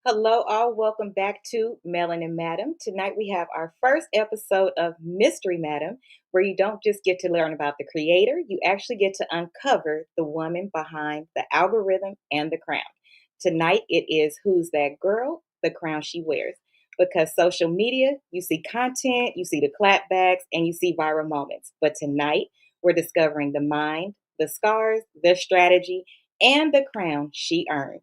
Hello, all. Welcome back to Melon and Madam. Tonight we have our first episode of Mystery Madam, where you don't just get to learn about the creator, you actually get to uncover the woman behind the algorithm and the crown. Tonight it is Who's That Girl? The Crown She Wears. Because social media, you see content, you see the clapbacks, and you see viral moments. But tonight we're discovering the mind, the scars, the strategy, and the crown she earned.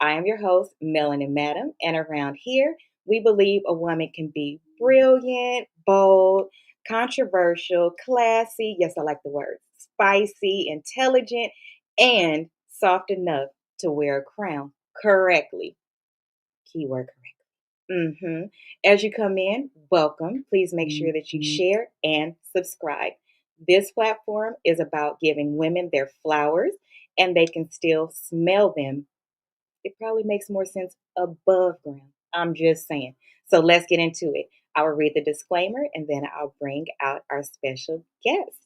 I am your host, Melanie Madam, and around here, we believe a woman can be brilliant, bold, controversial, classy, yes, I like the word, spicy, intelligent, and soft enough to wear a crown correctly. Keyword correct. As you come in, welcome. Please make sure that you share and subscribe. This platform is about giving women their flowers and they can still smell them. It probably makes more sense above ground. I'm just saying. So let's get into it. I will read the disclaimer and then I'll bring out our special guest.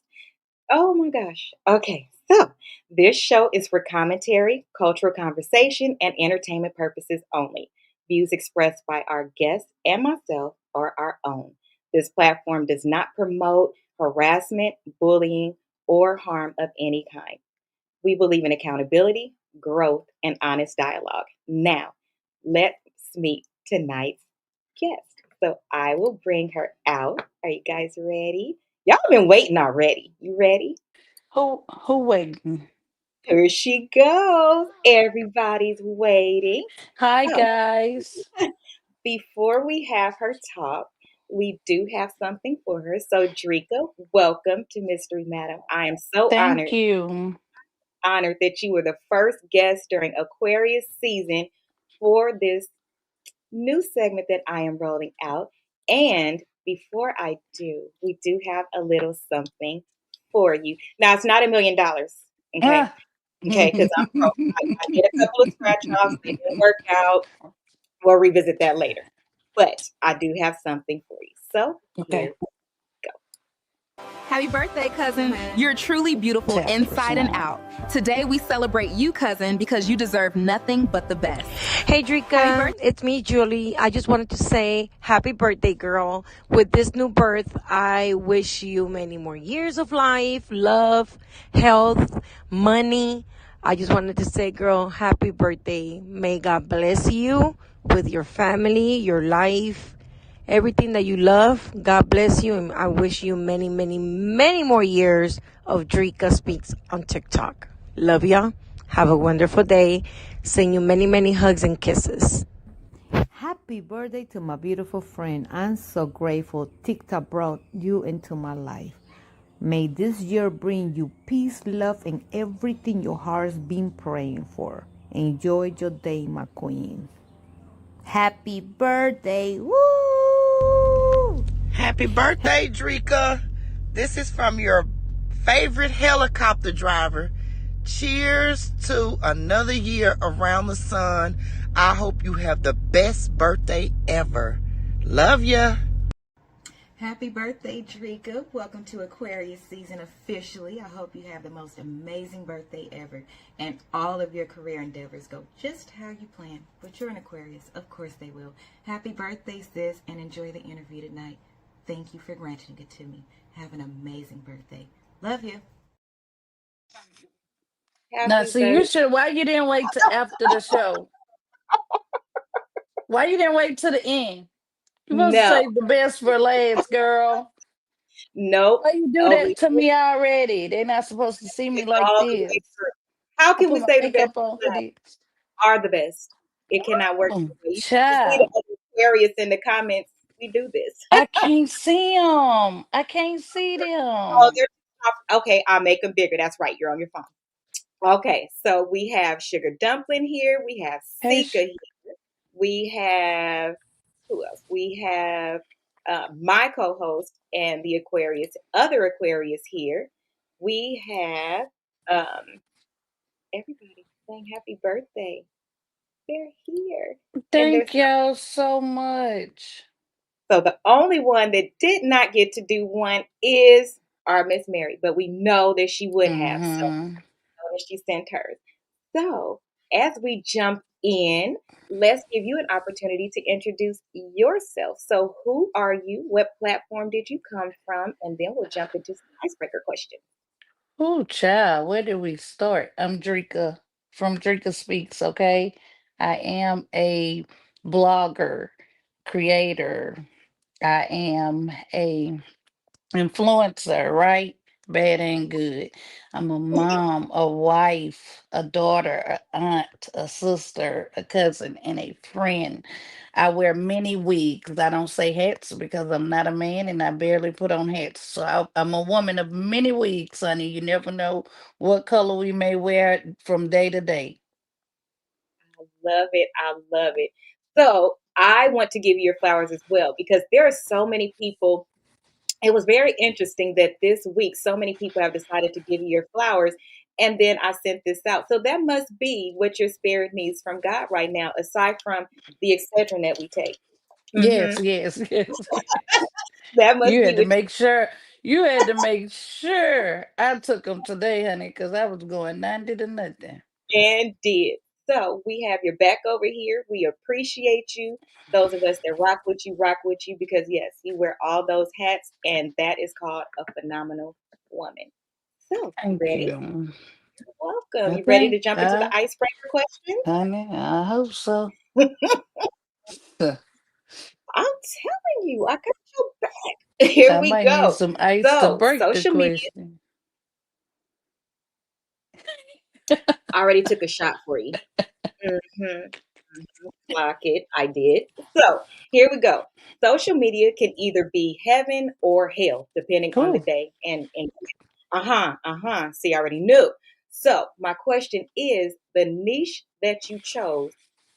Oh my gosh. Okay. So this show is for commentary, cultural conversation, and entertainment purposes only. Views expressed by our guests and myself are our own. This platform does not promote harassment, bullying, or harm of any kind. We believe in accountability, growth, and honest dialogue. Now, let's meet tonight's guest. So I will bring her out. Are you guys ready? Y'all been waiting already. You ready? Who waiting? Here she goes. Everybody's waiting. Hi So guys. before we have her talk, we do have something for her. So Drieka, welcome to Mystery Madam. I am so Thank you. honored that you were the first guest during Aquarius season for this new segment that I am rolling out. And before I do, we do have a little something for you. Now, it's not $1 million, okay? Ah. Okay, because I'm broke. I did a couple of scratch offs, it didn't work out. We'll revisit that later. But I do have something for you. So Okay. here we go. Happy birthday, cousin. You're truly beautiful inside and out. Today we celebrate you, cousin, because you deserve nothing but the best. Hey, Drieka, it's me, Julie. I just wanted to say happy birthday, girl. With this new birth, I wish you many more years of life, love, health, money. I just wanted to say, girl, happy birthday. May God bless you with your family, your life, everything that you love. God bless you, and I wish you many, many, many more years of Drieka Speaks on TikTok. Love ya. Have a wonderful day. Send you many, many hugs and kisses. Happy birthday to my beautiful friend. I'm so grateful TikTok brought you into my life. May this year bring you peace, love, and everything your heart's been praying for. Enjoy your day, my queen. Happy birthday. Woo! Happy birthday, Drieka. This is from your favorite helicopter driver. Cheers to another year around the sun. I hope you have the best birthday ever. Love ya. Happy birthday, Drieka. Welcome to Aquarius season officially. I hope you have the most amazing birthday ever and all of your career endeavors go just how you plan. But you're an Aquarius. Of course they will. Happy birthday, sis, and enjoy the interview tonight. Thank you for granting it to me. Have an amazing birthday. Love you. Now Happy see, you birthday. should why you didn't wait till after the show? Why you didn't wait to the end? You supposed to No, save the best for last, girl. nope. Why you do Oh, that to me already? They're not supposed to see me it's like all the this. way through. How I can we put my say the best makeup on for this. are the best? It cannot work Oh, that way. You should see the child. other Aquarius in the comments. We do this. I can't see them. I can't see Oh, them. they're okay. I'll make them bigger. That's right. You're on your phone. Okay, so we have Sugar Dumpling here. We have Hey, Sika here. We have who else? We have my co-host and the Aquarius, other Aquarius here. We have everybody saying happy birthday. They're here, and there's thank y'all so much. so the only one that did not get to do one is our Miss Mary, but we know that she would have. So Mm-hmm. know that she sent hers. So as we jump in, let's give you an opportunity to introduce yourself. So, who are you? What platform did you come from? And then we'll jump into some icebreaker questions. Oh, child, where do we start? I'm Drieka from Drieka Speaks, okay? I am a blogger, creator. I am a influencer, right? Bad and good. I'm a mom, a wife, a daughter, a aunt, a sister, a cousin, and a friend. I wear many wigs. I don't say hats because I'm not a man and I barely put on hats. So I'm a woman of many wigs, honey. You never know what color we may wear from day to day. Love it. I love it. So, I want to give you your flowers as well because there are so many people. It was very interesting that this week so many people have decided to give you your flowers. And then I sent this out. So that must be what your spirit needs from God right now, aside from the Excedrin that we take. Yes, Hmm. yes, yes. That must You be had to what make sure. You had to make sure I took them today, honey, because I was going 90 to nothing. and did. So we have your back over here. We appreciate you. Those of us that rock with you because yes, you wear all those hats, and that is called a phenomenal woman. So you Thank ready? you. Welcome. I You ready think, to jump into the icebreaker question? honey, I hope so. I'm telling you, I got your back. Here I we might need go. some ice to So, break the social media, question. I already took a shot for you. Hmm. Clock it. I did. So, here we go. Social media can either be heaven or hell, depending on the Cool. day. And See, I already knew. So, my question is the niche that you chose,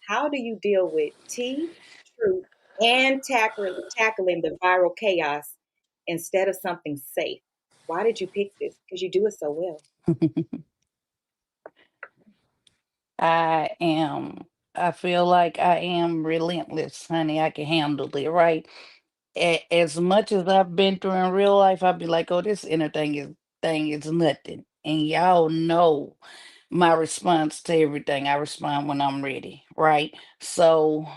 how do you deal with tea, truth, and tackling the viral chaos instead of something safe? Why did you pick this? Because you do it so well. I am, I feel like I am relentless, honey. I can handle it, right? As much as I've been through in real life, I'd be like, oh, this inner thing is nothing. And y'all know my response to everything. I respond when I'm ready, right? So,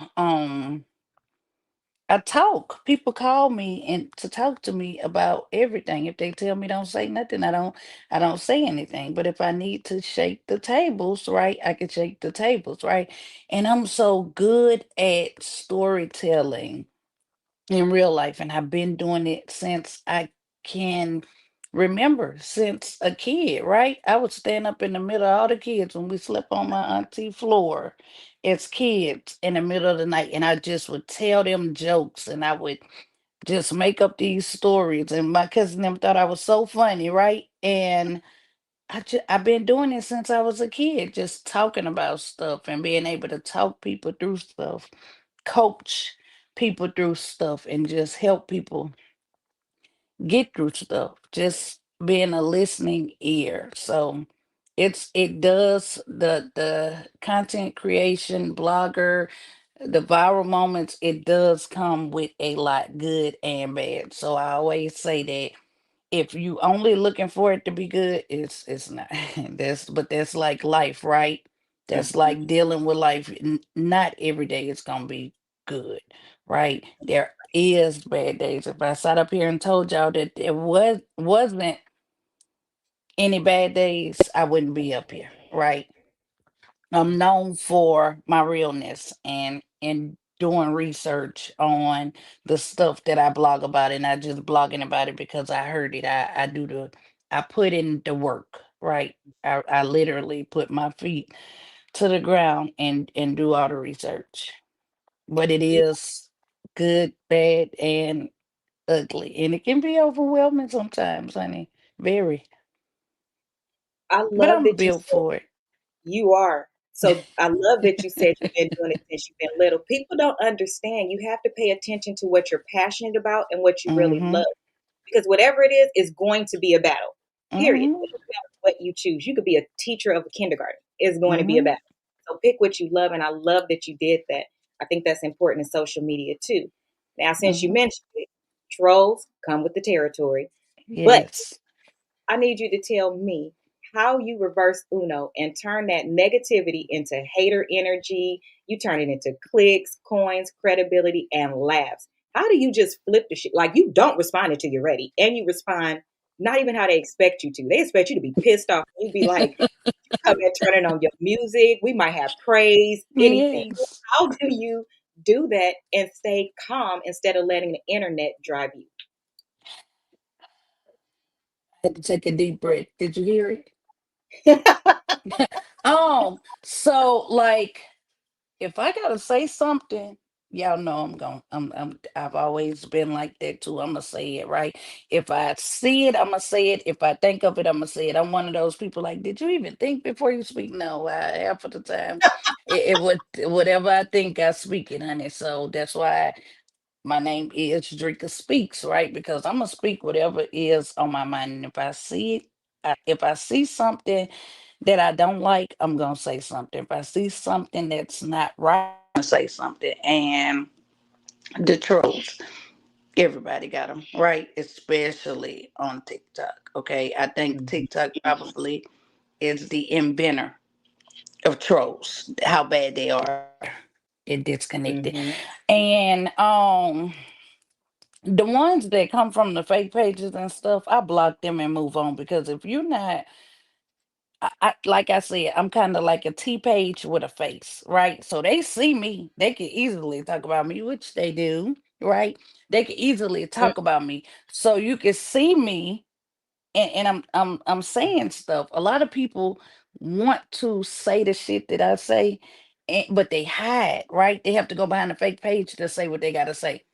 I talk. People call me and to talk to me about everything. If they tell me don't say nothing, I don't say anything. But if I need to shake the tables, right, I can shake the tables, right? And I'm so good at storytelling in real life, and I've been doing it since I can remember, since a kid, right? I would stand up in the middle of all the kids when we slept on my auntie floor as kids in the middle of the night, and I just would tell them jokes, and I would just make up these stories, and my cousin them thought I was so funny, right? And I've been doing it since I was a kid, just talking about stuff and being able to talk people through stuff, coach people through stuff, and just help people get through stuff. Just being a listening ear. So it does the content creation, blogger, the viral moments, it does come with a lot good and bad. So I always say that if you only looking for it to be good, it's not. That's like life, right? That's Mhm. like dealing with life. Not every day is gonna be good, right? There is bad days. If I sat up here and told y'all that there wasn't any bad days, I wouldn't be up here, right? I'm known for my realness and doing research on the stuff that I blog about, and not just blogging about it because I heard it. I put in the work, right? I literally put my feet to the ground and do all the research. But it You- is good, bad, and ugly, and it can be overwhelming sometimes, honey. Very. I But love I'm that you built said for it. you are. So I love that you said you've been doing it since you've been little. People don't understand. You have to pay attention to what you're passionate about and what you really Mm-hmm. love. Because whatever it is going to be a battle. Period. Mm-hmm. It doesn't matter what you choose. You could be a teacher of a kindergarten. It's going to be a Mm-hmm. battle. So pick what you love, and I love that you did that. I think that's important in social media too. Now, since you Mm-hmm. mentioned it, trolls come with the territory. But Yes. I need you to tell me, how you reverse Uno and turn that negativity into hater energy. You turn it into clicks, coins, credibility, and laughs. How do you just flip the shit? Like, you don't respond until you're ready, and you respond not even how they expect you to. They expect you to be pissed off. You be like, come in turning on your music. We might have praise, anything. Yes. How do you do that and stay calm instead of letting the internet drive you? I had to take a deep breath. Did you hear it? So like if I gotta say something, y'all know I've always been like that too. I'm gonna say it, right? If I see it, I'm gonna say it. If I think of it, I'm gonna say it. I'm one of those people like, did you even think before you speak? No, half of the time it would whatever I think I speak it, honey. So that's why my name is Drieka Speaks, right? Because I'm gonna speak whatever is on my mind. And if I see it, if I see something that I don't like, I'm gonna say something. If I see something that's not right, I'm gonna say something. And the trolls, everybody got them, right? Especially on TikTok. Okay, I think Mhm, TikTok probably is the inventor of trolls. How bad they are. It disconnected. mhm. And the ones that come from the fake pages and stuff, I block them and move on because if you're not, like I said, I'm kind of like a T page with a face, right? So they see me, they can easily talk about me, which they do, right? They can easily Mm, talk about me, so you can see me, and I'm saying stuff. A lot of people want to say the shit that I say, but they hide, right? They have to go behind the fake page to say what they gotta say.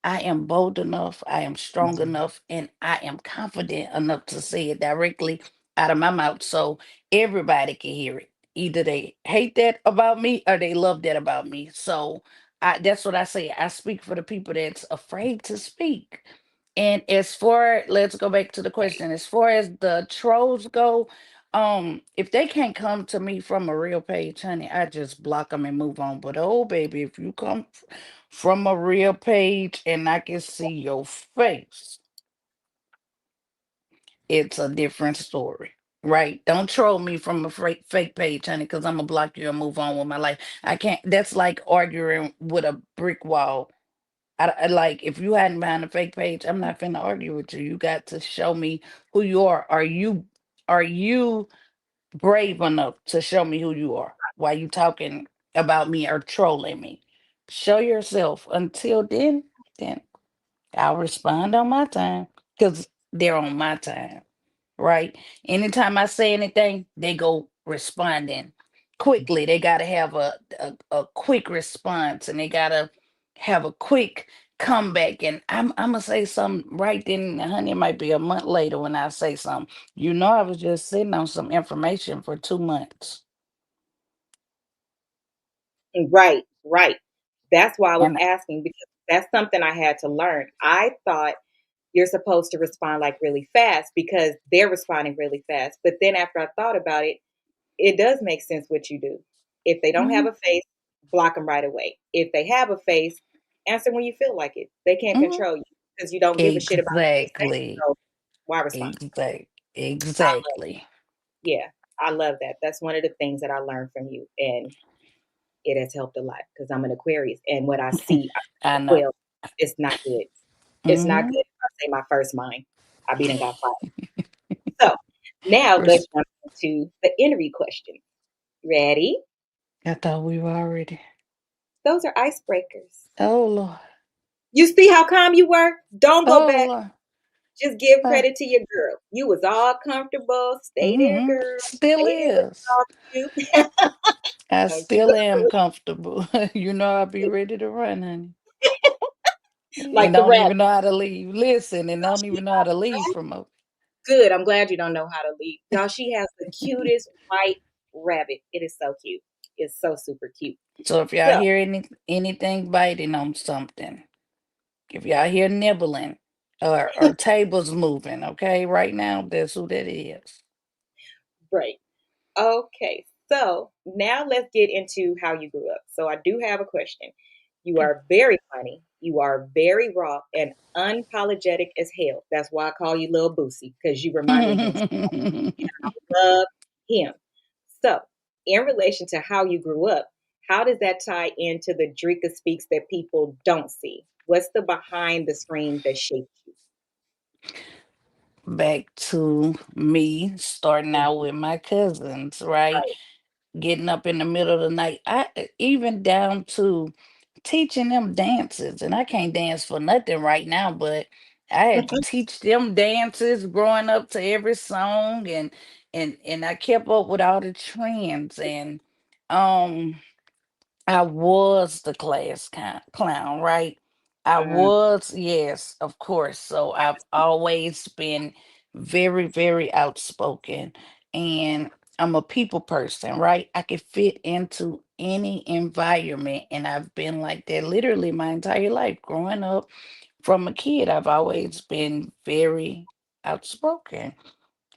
I am bold enough, I am strong mhm. enough, and I am confident enough to say it directly out of my mouth so everybody can hear it. Either they hate that about me or they love that about me. So that's what I say. I speak for the people that's afraid to speak. And as far, let's go back to the Right. question. As far as the trolls go, if they can't come to me from a real page, honey, I just block them and move on. But oh, baby, if you come from a real page and I can see your face, it's a different story. Right? Don't troll me from a fake page, honey, because I'm gonna block you and move on with my life. I can't. That's like arguing with a brick wall. Like if you hadn't behind a fake page, I'm not finna argue with you. You got to show me who you are. Are you brave enough to show me who you are while you talking about me or trolling me? Show yourself. Until then I'll respond on my time because they're on my time, right? Anytime I say anything, they go responding quickly. They got to have a quick response and they got to have a quick comeback. And I'm going to say something right then, honey. It might be a month later when I say something. I was just sitting on some information for 2 months. Right, right. That's why I was And asking, because that's something I had to learn. I thought you're supposed to respond like really fast because they're responding really fast. But then after I thought about it, it does make sense what you do. If they don't have mhm, a face, block them right away. If they have a face, answer when you feel like it. They can't mhm. control you because you don't give a shit about what they say. Exactly. So why respond? Exactly. Yeah, I love that. That's one of the things that I learned from you, and it has helped a lot because I'm an Aquarius, and what I see, I know. well, it's not good. It's not good Mhm. if I say my first mind. I be done got fired. So now let's Res- jump into the interview question. Ready? I thought we were already. Those are icebreakers. Oh Lord. You see how calm you were? Don't go Oh back. Lord. Just give Uh, credit to your girl. You was all comfortable. Stay there, girl. Still Stay there. is. Let me talk to you. I Don't you still go am through comfortable. I'll be ready to run, honey. it And like the don't rabbit. even know how to leave. Listen, and don't even know how to leave from a. Good. I'm glad you don't know how to leave. Y'all, she has the cutest white rabbit. It is so cute. It's so super cute. So if y'all So, hear anything biting on something, if y'all hear nibbling or tables moving, okay, right now, that's who that is. great. Okay. So now let's get into how you grew up. So I do have a question. You Okay. are very funny. You are very raw and unapologetic as hell. That's why I call you Lil Boosie, because you remind me of him. Love him. So, in relation to how you grew up, how does that tie into the Drieka Speaks that people don't see? What's the behind the screen that shaped you? Back to me starting Mhm. out with my cousins, right? Right. Getting up in the middle of the night. I even down to teaching them dances. And I can't dance for nothing right now, but I had to teach them dances growing up to every song, and I kept up with all the trends. And um I was the class clown, right? I Mm, was, yes, of course. So I've always been very, very outspoken, and I'm a people person, right? I can fit into any environment, and I've been like that literally my entire life. Growing up from a kid, I've always been very outspoken.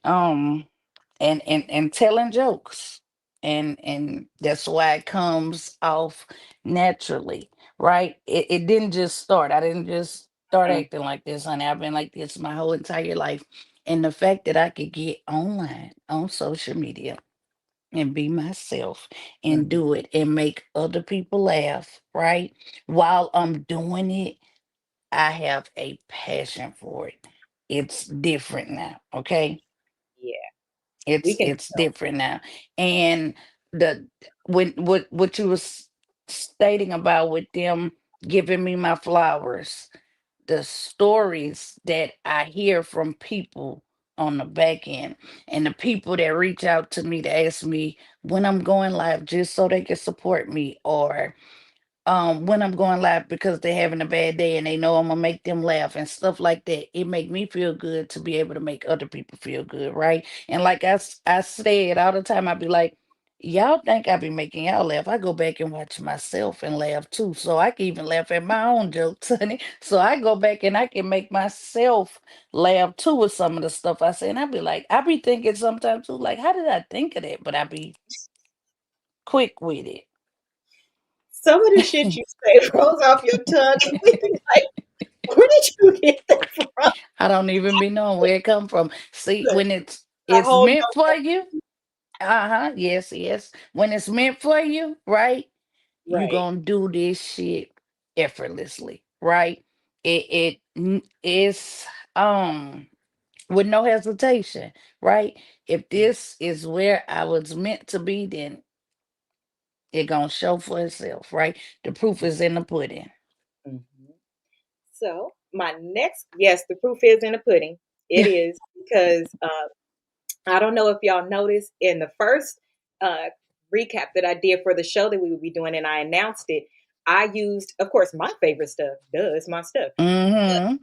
Um, and telling jokes, and that's why it comes off naturally, right? It didn't just start. I didn't just start mm, acting like this, honey. I've been like this my whole entire life. And the fact that I could get online on social media and be myself and mhm. do it and make other people laugh, right, while I'm doing it, I have a passion for it. It's different now, okay? Yeah, we can It's different now. And the when what you was stating about with them giving me my flowers, the stories that I hear from people on the back end, and the people that reach out to me to ask me when I'm going live just so they can support me, or when I'm going live because they're having a bad day and they know I'm gonna make them laugh and stuff like that. It make me feel good to be able to make other people feel good, right? And like I said all the time, I be like, y'all think I be making y'all laugh. I go back and watch myself and laugh too. So I can even laugh at my own jokes, honey. So I go back and I can make myself laugh too with some of the stuff I say. And I be like, I be thinking sometimes too, like, how did I think of that? But I be quick with some of the shit it. you say rolls off your tongue, and we be like, where did you get that from? I don't even be knowing where it come from. See, Look, when a it's whole meant for notebook. you, uh-huh, yes, yes. When it's meant for you, right? You Right. gonna do this shit effortlessly, right? It's with no hesitation, right? If this is where I was meant to be, then it gonna show for itself, right? The proof is in the pudding. Mhm. So my next, yes, the proof is in the pudding. It is because I don't know if y'all noticed in the first uh, recap that I did for the show that we would be doing, and I announced it. I used, of course, my favorite stuff. Duh, it's my stuff. Mm-hmm.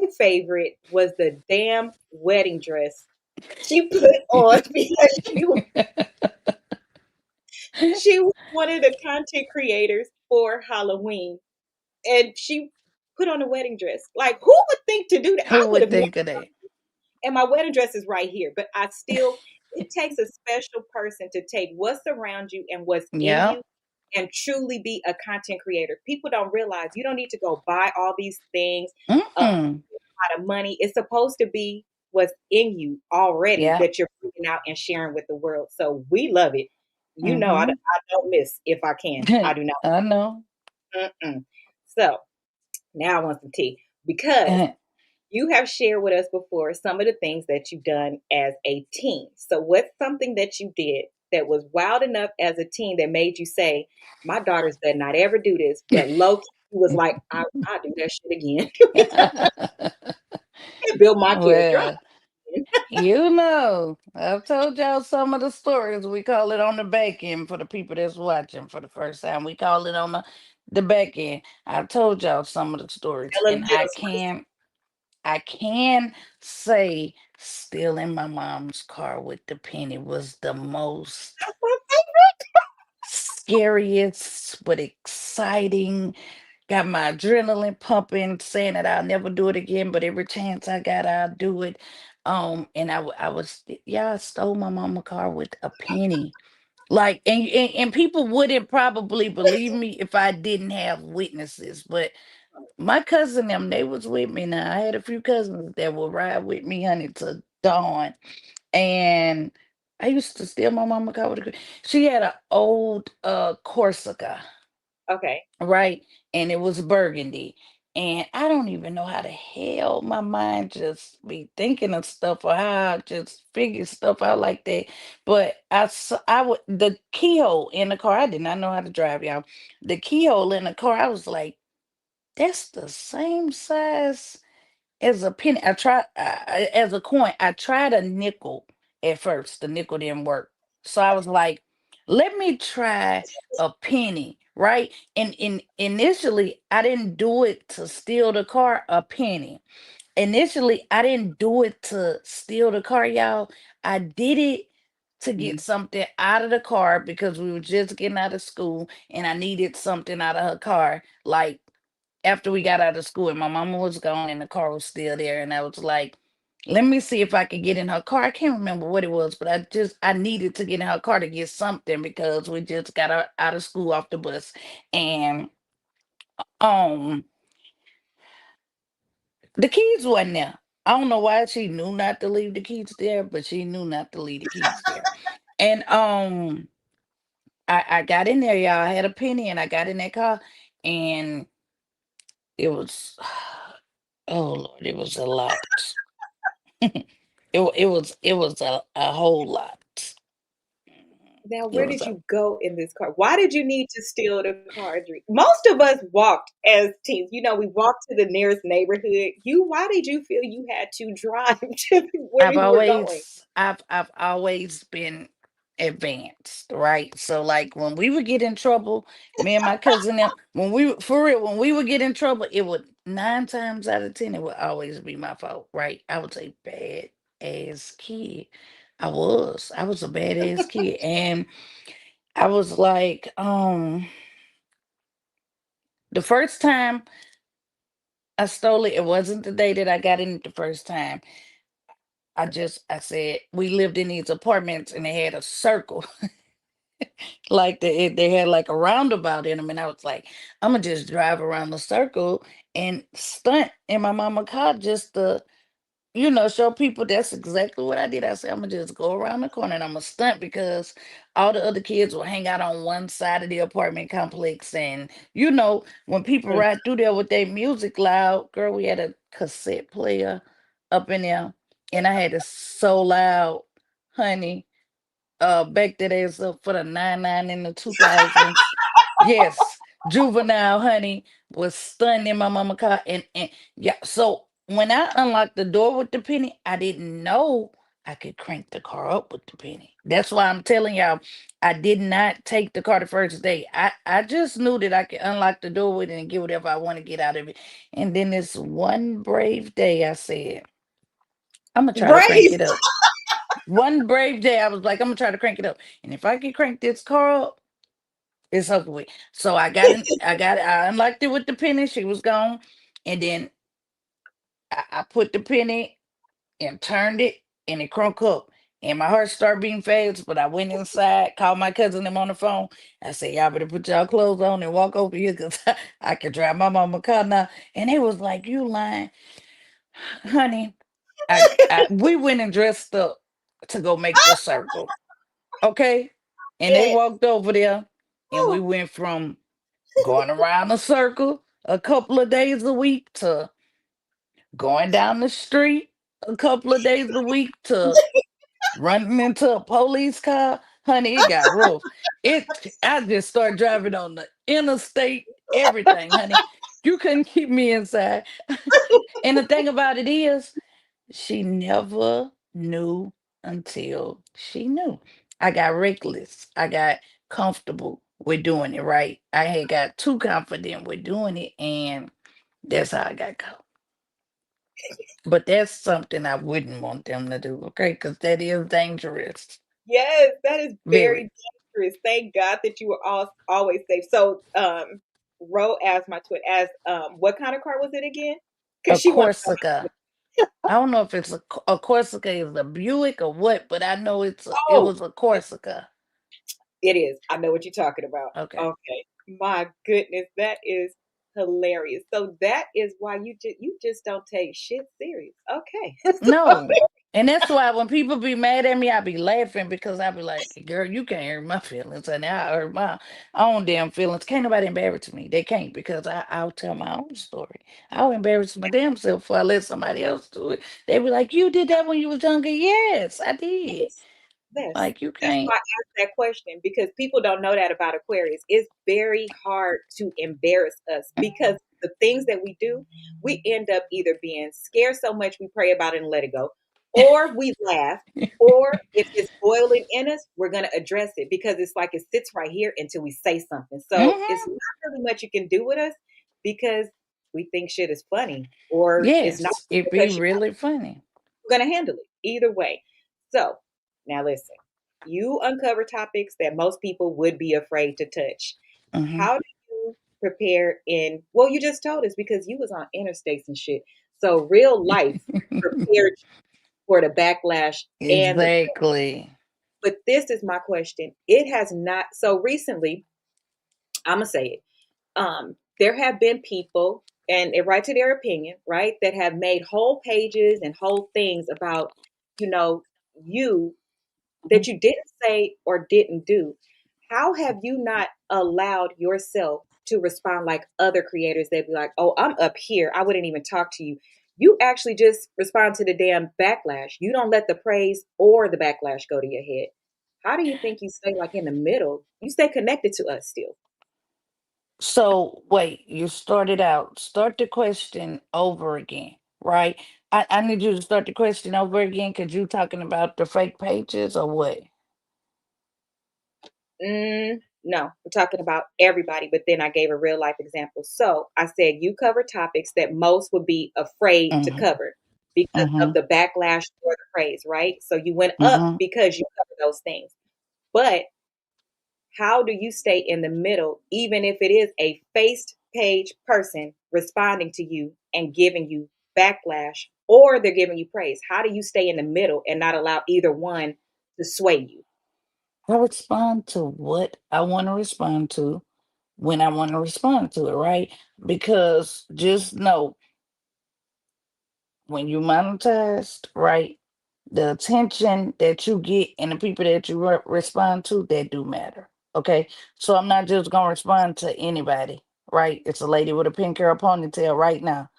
My favorite was the damn wedding dress she put on because she was one of the content creators for Halloween, and she put on a wedding dress. Like, who would think to do that? I Who would would have never. think of that? And my wedding dress is right here, but I still, it takes a special person to take what's around you and what's in Yeah. you and truly be a content creator. People don't realize you don't need to go buy all these things, Mm-mm. a lot of money. It's supposed to be what's in you already Yeah. that you're bringing out and sharing with the world. So we love it. You know, Mm-hmm. I don't miss if I can. I do not. I know. Mm-mm. So now I want some tea because you have shared with us before some of the things that you've done as a teen. So, what's something that you did that was wild enough as a teen that made you say, "My daughters better not ever do this"? But low key was like, "I'll do that shit again." And build my character. Well, you know, I've told y'all some of the stories. We call it on the back end for the people that's watching for the first time. We call it on the back end. I've told y'all some of the stories, Tell a and little spicy. I can say stealing my mom's car with the penny was the most That's my favorite. scariest but exciting. Got my adrenaline pumping, saying that I'll never do it again, but every chance I got, I'll do it. And I was, yeah, I stole my mama car with a penny. Like, and people wouldn't probably believe me if I didn't have witnesses, but My cousin them, they was with me now. I had a few cousins that would ride with me, honey, to dawn. And I used to steal my mama car with a she had an old Corsica, Okay. right? And it was burgundy. And I don't even know how the hell my mind just be thinking of stuff or how I just figure stuff out like that. But I would the keyhole in the car. I did not know how to drive, y'all. The keyhole in the car, I was like, that's the same size as a penny. I tried as a coin. I tried a nickel at first. The nickel didn't work, so I was like, "Let me try a penny." Right? And initially, I didn't do it to steal the car. A penny. Initially, I didn't do it to steal the car, y'all. I did it to get something out of the car because we were just getting out of school, and I needed something out of her car, like after we got out of school and my mama was gone and the car was still there, and I was like, let me see if I could get in her car. I can't remember what it was, but I needed to get in her car to get something because we just got out of school off the bus. And um the keys wasn't there. I don't know why she knew not to leave the keys there, but she knew not to leave the keys there. And I got in there, y'all. I had a penny and I got in that car, and it was oh Lord, it was a lot. It was a whole lot. Now, It where was did a you go in this car? Why did you need to steal the car? Most of us walked as teens. We walked to the nearest neighborhood. Why did you feel you had to drive to where you were going? I've always been advanced, right? So like when we would get in trouble, me and my cousin them, when we for real, when we would get in trouble, it would 9 times out of 10, it would always be my fault, right? I was a bad ass kid. I was a bad ass kid. And I was like, the first time I stole it. It wasn't the day that I got in it the first time. I said we lived in these apartments and they had a circle, like they had like a roundabout in them, and I was like, I'm gonna just drive around the circle and stunt in my mama car just to show people. That's exactly what I did. I said, I'm gonna just go around the corner and I'm gonna stunt because all the other kids will hang out on one side of the apartment complex. And when people Mm. ride through there with their music loud, girl, we had a cassette player up in there, and I had it so loud, honey. Back that ass up for the 99 in the 2000s. Yes, juvenile, honey, was stunned in my mama car. And yeah, so when I unlocked the door with the penny, I didn't know I could crank the car up with the penny. That's why I'm telling y'all, I did not take the car the first day. I just knew that I could unlock the door with it and get whatever I want to get out of it. And then this one brave day, I said, I'm gonna try to crank Brave. it up. One brave day, I was like, I'm gonna try to crank it up. And if I can crank this car up, it's over with. So I unlocked it with the penny. She was gone. And then I put the penny and turned it, and it crunk up. And my heart started beating fast, but I went inside, called my cousin them on the phone. I said, y'all better put y'all clothes on and walk over here because I can drive my mama car now. And they was like, you lying. Honey, we went and dressed up to go make the circle. Okay. And they Yes. walked over there, and we Oh, went from going around a circle a couple of days a week to going down the street a couple of days a week to running into a police car. Honey, it got rough. I just started driving on the interstate, everything, honey. You couldn't keep me inside. And the thing about it is, she never knew until she knew. I got reckless. I got comfortable with doing it, right? I had got too confident with doing it, and that's how I got caught. But that's something I wouldn't want them to do, okay? Because that is dangerous. yes, that is Very. very dangerous. Thank God that you were always safe. So, Ro asked my twin, asked, what kind of car was it again? A Because she wants to Corsica. I don't know if it's a Corsica is a Buick or what, but I know it know. was a Corsica. It is. I know what you're talking about. Okay. Okay. My goodness, that is hilarious. So that is why you just don't take shit serious. Okay. No. And that's why when people be mad at me, I be laughing because I be like, girl, you can't hurt my feelings. And I hurt my own damn feelings. Can't nobody embarrass me. They can't because I'll tell my own story. I'll embarrass my damn self before I let somebody else do it. They be like, you did that when you was younger. Yes, I did. Yes. Yes. Like, you That's can't. why I asked that question because people don't know that about Aquarius. It's very hard to embarrass us because the things that we do, we end up either being scared so much we pray about it and let it go, or we laugh, or if it's boiling in us, we're going to address it because it's like it sits right here until we say something. So it's Hmm. not really much you can do with us because we think shit is funny or it's not Yes, it be because really funny. we're going to handle it either way. So now listen, you uncover topics that most people would be afraid to touch. Hmm. How do you prepare in, well, you just told us because you was on interstates and shit. So real life prepared you for the backlash and the, Exactly. but this is my question. It has not, so recently, I'm going to say it. There have been people, and it right to their opinion, right, that have made whole pages and whole things about, you know, you that you didn't say or didn't do. How have you not allowed yourself to respond like other creators? They'd be like, oh, I'm up here. I wouldn't even talk to you. You actually just respond to the damn backlash. You don't let the praise or the backlash go to your head. How do you think you stay like in the middle? You stay connected to us still. So wait, you started out. Start the question over again, right? I need you to start the question over again because you talking about the fake pages or what? No, I'm talking about everybody, but then I gave a real life example. So I said you cover topics that most would be afraid to Mm-hmm. cover because of Mm-hmm. the backlash or the praise, right? So you went up Mm-hmm. because you cover those things. But how do you stay in the middle, even if it is a faced page person responding to you and giving you backlash or they're giving you praise? How do you stay in the middle and not allow either one to sway you? I respond to what I want to respond to when I want to respond to it, right? Because just know when you monetized, right? The attention that you get and the people that you respond to, that do matter. Okay. So I'm not just gonna respond to anybody, right? It's a lady with a pink hair ponytail right now,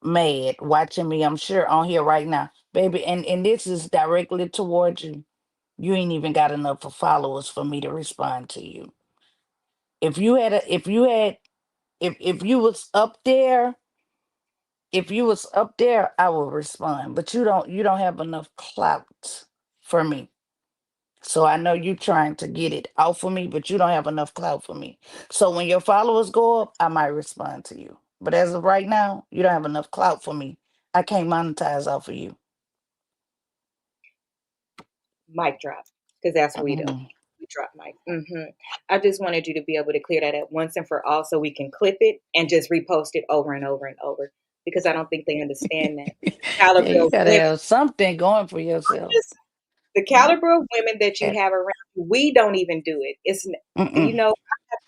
mad, watching me, I'm sure, on here right now. Baby, and this is directly towards you. You ain't even got enough of followers for me to respond to you. If you had if you was up there, if you was up there, I would respond. But you don't have enough clout for me. So I know you trying to get it off of me, but you don't have enough clout for me. So when your followers go up, I might respond to you. But as of right now, you don't have enough clout for me. I can't monetize off of you. Mic drop, because that's what we do. Mhm. We drop mic. I just wanted you to be able to clear that at once and for all so we can clip it and just repost it over and over and over because I don't think they understand that. Yeah, Caliber you of gotta women, have something going for yourself. just the Mhm. caliber of women that you Yeah. have around, we don't even do it. It's, you Mm-mm. know,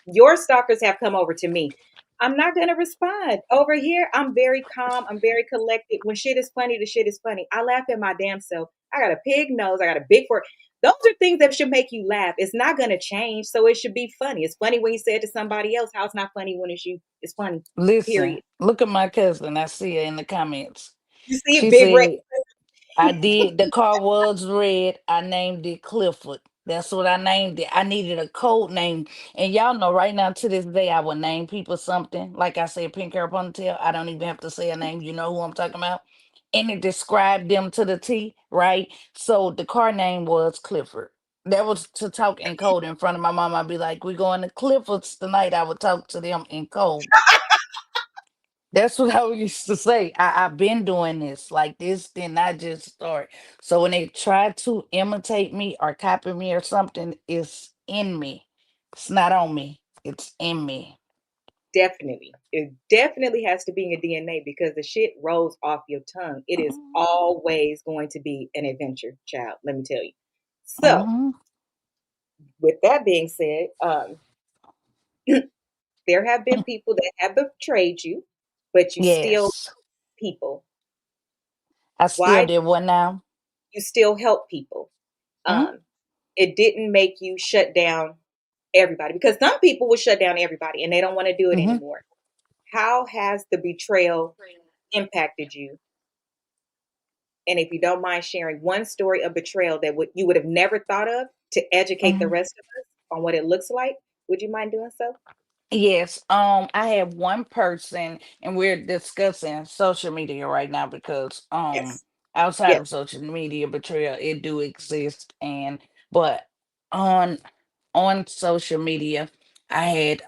your stalkers have come over to me. I'm not going to respond. Over here, I'm very calm. I'm very collected. When shit is funny, the shit is funny. I laugh at my damn self. I got a pig nose. I got a big forehead. Those are things that should make you laugh. It's not going to change. So it should be funny. It's funny when you say it to somebody else. How it's not funny when it's you. It's funny, Listen, period. look at my cousin. I see her in the comments. You see it She big red. said, I did. The car was red. I named it Clifford. That's what I named it. I needed a code name. And y'all know right now to this day, I would name people something. Like I said, pink hair ponytail. I don't even have to say a name. You know who I'm talking about. And it described them to the T, right? So the car name was Clifford. That was to talk in code in front of my mom. I'd be like, we going to Clifford's tonight. I would talk to them in code. That's what I used to say. I've been doing this. Like this did not just start. So when they try to imitate me or copy me or something, it's in me. It's not on me. It's in me. Definitely. It definitely has to be in your DNA because the shit rolls off your tongue. It is Mhm. always going to be an adventure, child. Let me tell you. So, Mhm. with that being said, There have been people that have betrayed you, but you still Yes. people. I still Why? did one now. You still help people. Hmm. Um, it didn't make you shut down everybody, because some people will shut down everybody and they don't want to do it Hmm. anymore. How has the betrayal impacted you? And if you don't mind sharing one story of betrayal that you would have never thought of to educate the Hmm. rest of us on what it looks like, would you mind doing so? Yes, I have one person, and we're discussing social media right now because Yes. outside Yes. of social media betrayal, it do exist. And but on social media, I had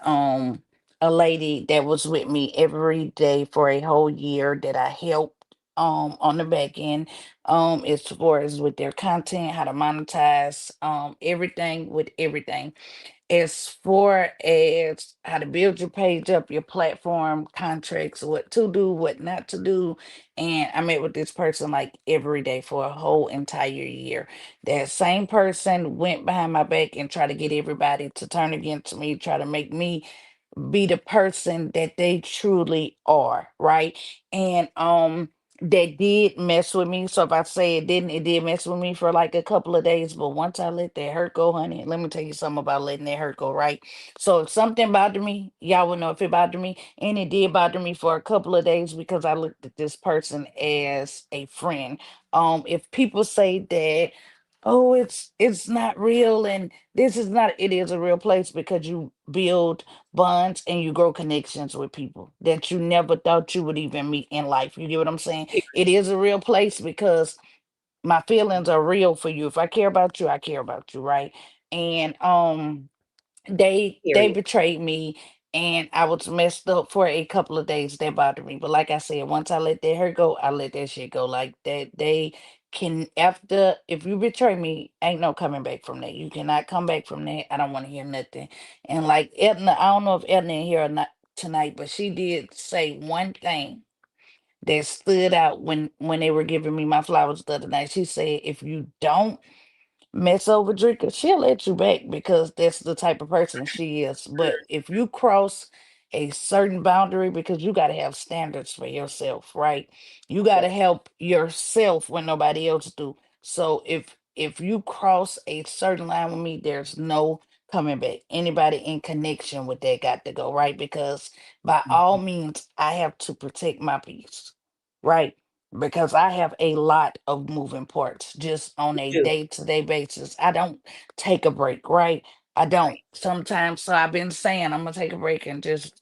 a lady that was with me every day for a whole year that I helped on the back end, as far as with their content, how to monetize, everything with everything, as far as how to build your page up, your platform, contracts, what to do, what not to do. And I met with this person like every day for a whole entire year. That same person went behind my back and tried to get everybody to turn against me, try to make me be the person that they truly are, right? And that did mess with me. So if I say it didn't, it did mess with me for like a couple of days. But once I let that hurt go, honey, let me tell you something about letting that hurt go, right? So if something bothered me, y'all would know if it bothered me. And it did bother me for a couple of days because I looked at this person as a friend. If people say that, oh, it's not real and this is not, it is a real place because you build bonds and you grow connections with people that you never thought you would even meet in life. You get what I'm saying? It is a real place because my feelings are real for you. If I care about you, I care about you, right? And they Period. betrayed me, and I was messed up for a couple of days. That bothered me, but like I said, once I let that hurt go, I let that shit go. Like that, they can, after, if you betray me, ain't no coming back from that. You cannot come back from that. I don't want to hear nothing. And like Edna, I don't know if Edna in here or not tonight, but she did say one thing that stood out when they were giving me my flowers the other night. She said, if you don't mess over Drieka, she'll let you back because that's the type of person she is. But if you cross a certain boundary, because you got to have standards for yourself, right? You got to Yes. help yourself when nobody else do. So if you cross a certain line with me, there's no coming back. Anybody in connection with that got to go, right? Because by all Mhm. means, I have to protect my peace, right? Because I have a lot of moving parts just on You a do. day-to-day basis. I don't take a break, right? I don't Right. sometimes. So I've been saying I'm gonna take a break and just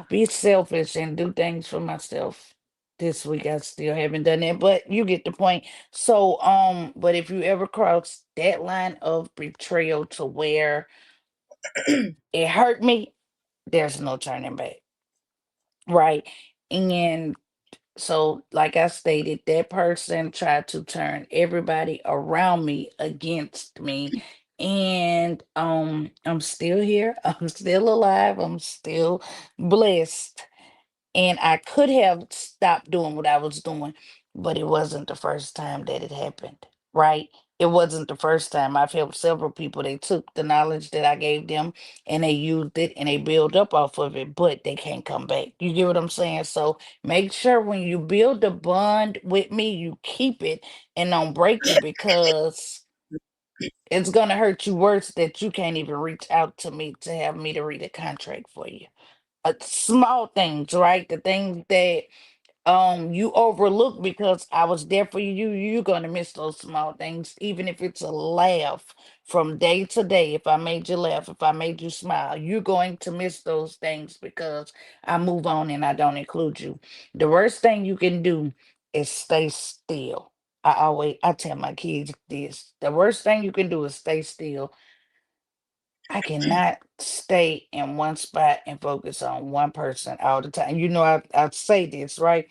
be selfish and do things for myself. This week I still haven't done that, but you get the point. So but if you ever cross that line of betrayal to where it hurt me, there's no turning back, right? And so, like I stated, that person tried to turn everybody around me against me. And I'm still here. I'm still alive. I'm still blessed. And I could have stopped doing what I was doing, but it wasn't the first time that it happened, right? It wasn't the first time. I've helped several people. They took the knowledge that I gave them and they used it and they build up off of it, but they can't come back. You get what I'm saying? So make sure when you build a bond with me, you keep it and don't break it, because it's gonna hurt you worse that you can't even reach out to me to have me to read a contract for you. Small things, right? The things that you overlook because I was there for you. You're gonna miss those small things, even if it's a laugh from day to day. If I made you laugh, if I made you smile, you're going to miss those things because I move on and I don't include you. The worst thing you can do is stay still. I tell my kids this. The worst thing you can do is stay still. I cannot stay in one spot and focus on one person all the time. You know, I say this, right?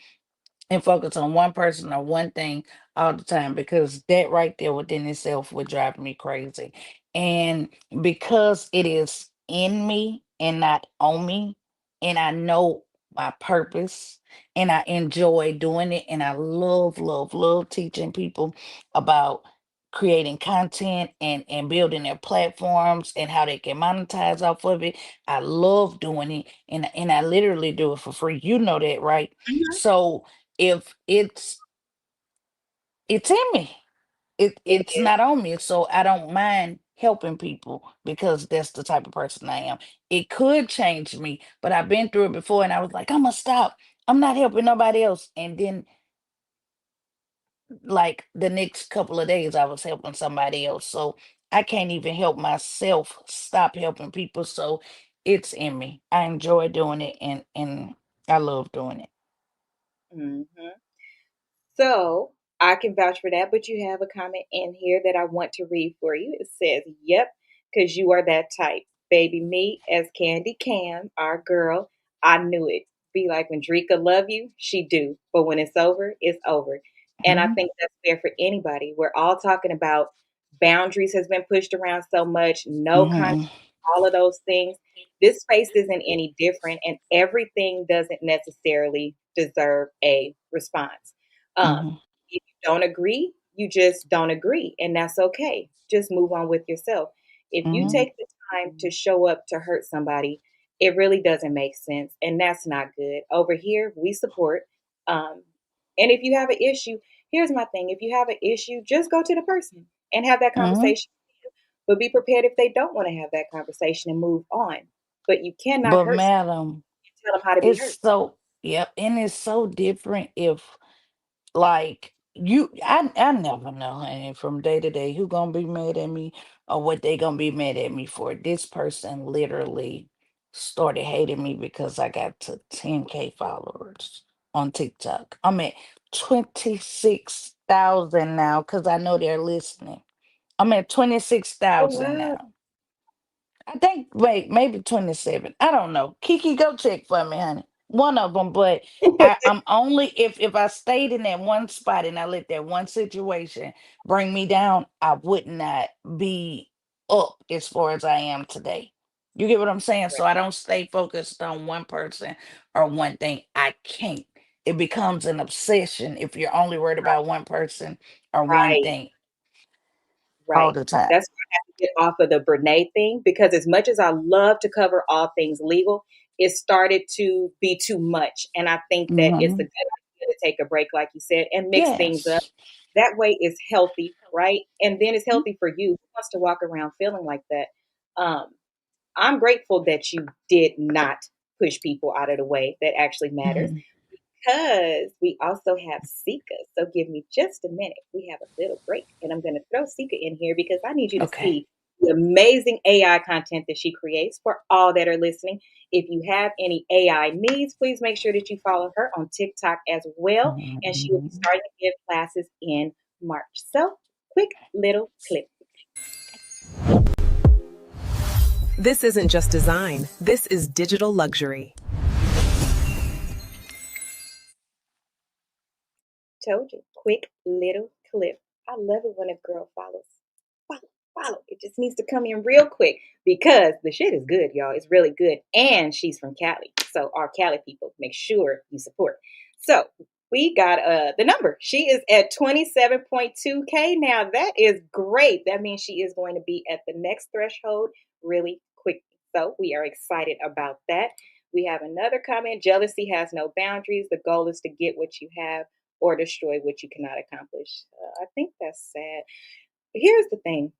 And focus on one person or one thing all the time, because that right there within itself would drive me crazy. And because it is in me and not on me, and I know my purpose and I enjoy doing it, and I love, love, love teaching people about creating content and building their platforms and how they can monetize off of it. I love doing it, and I literally do it for free. You know that, right? Mhm. So if it's in me. It It's is. not on me, so I don't mind helping people because that's the type of person I am. It could change me, but I've been through it before, and I was like, I'm gonna stop. I'm not helping nobody else. And then, like the next couple of days, I was helping somebody else. So I can't even help myself stop helping people. So it's in me. I enjoy doing it, and I love doing it. Mhm. So I can vouch for that, but you have a comment in here that I want to read for you. It says, "Yep, because you are that type. Baby, me as Candy Cam, our girl, I knew it. Be like when Drieka love you, she do. But when it's over, it's over." And I Hmm. think that's fair for anybody. We're all talking about boundaries has been pushed around so much, no contact, Hmm. all of those things. This space isn't any different, and everything doesn't necessarily deserve a response. Hmm. If you don't agree, you just don't agree, and that's okay. Just move on with yourself. If you Hmm. take the time to show up to hurt somebody, it really doesn't make sense, and that's not good. Over here, we support. Um, and if you have an issue, here's my thing: if you have an issue, just go to the person and have that Hmm. conversation. But be prepared if they don't want to have that conversation and move on. But you cannot But hurt someone madam, and tell them how to be it's hurt. so, yep, and it's so different if, like, I never know, honey, from day to day who gonna be mad at me or what they gonna be mad at me for. This person literally started hating me because I got to 10K followers on TikTok. I'm at 26,000 now because I know they're listening. I'm at Oh 26,000 wow. now. I think, wait, maybe 27. I don't know. Kiki, go check for me, honey. One of them, but I'm only, if I stayed in that one spot and I let that one situation bring me down, I would not be up as far as I am today. You get what I'm saying? So I don't stay focused on one person or one thing. I can't. It becomes an obsession if you're only worried about one person or one Right. thing all Right. the time. That's why I have to get off of the Brene thing because as much as I love to cover all things legal, it started to be too much. And I think that it's a Hmm. good idea to take a break, like you said, and mix things up. Yes. That way it's healthy, right? And then it's healthy for you. Who wants to walk around feeling like that? Um, I'm grateful that you did not push people out of the way. That actually matters Mhm. because we also have Sika. So give me just a minute. We have a little break, and I'm going to throw Sika in here because I need you to Okay. see the amazing AI content that she creates for all that are listening. If you have any AI needs, please make sure that you follow her on TikTok as well, and she will be Mhm. starting to give classes in March. So, quick little clip. This isn't just design, this is digital luxury. Told you, quick little clip. I love it when a girl follows. Follow, follow. It just needs to come in real quick because the shit is good, y'all. It's really good. And she's from Cali. So our Cali people, make sure you support. So we got the number. She is at 27.2K now. That is great. That means she is going to be at the next threshold really quickly. So we are excited about that. We have another comment. Jealousy has no boundaries. The goal is to get what you have or destroy what you cannot accomplish. I think that's sad. Here's the thing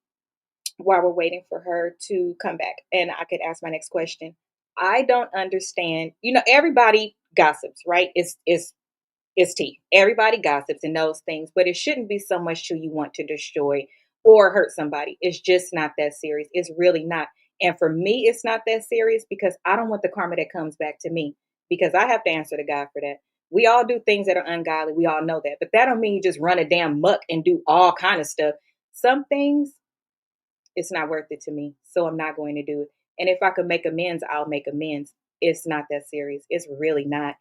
while we're waiting for her to come back, and I could ask my next question. I don't understand. Everybody gossips, right? It's tea. Everybody gossips and knows things, but it shouldn't be so much till you want to destroy or hurt somebody. It's just not that serious. It's really not. And for me, it's not that serious because I don't want the karma that comes back to me because I have to answer to God for that. We all do things that are ungodly. We all know that. But that don't mean you just run a damn muck and do all kind of stuff. Some things, it's not worth it to me. So I'm not going to do it. And if I could make amends, I'll make amends. It's not that serious. It's really not.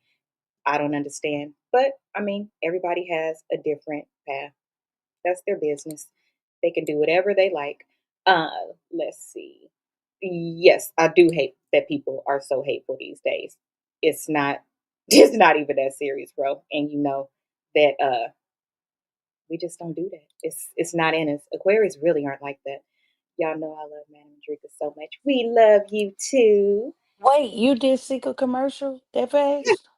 I don't understand. But I mean, everybody has a different path. That's their business. They can do whatever they like. Uh, let's see. Yes, I do hate that people are so hateful these days. It's not it's not even that serious, bro. And you know that We just don't do that. It's not in us. Aquarius really aren't like that. Y'all know I love Madam Drieka so much. We love you too. Wait, you did seek a commercial that Yeah, fast?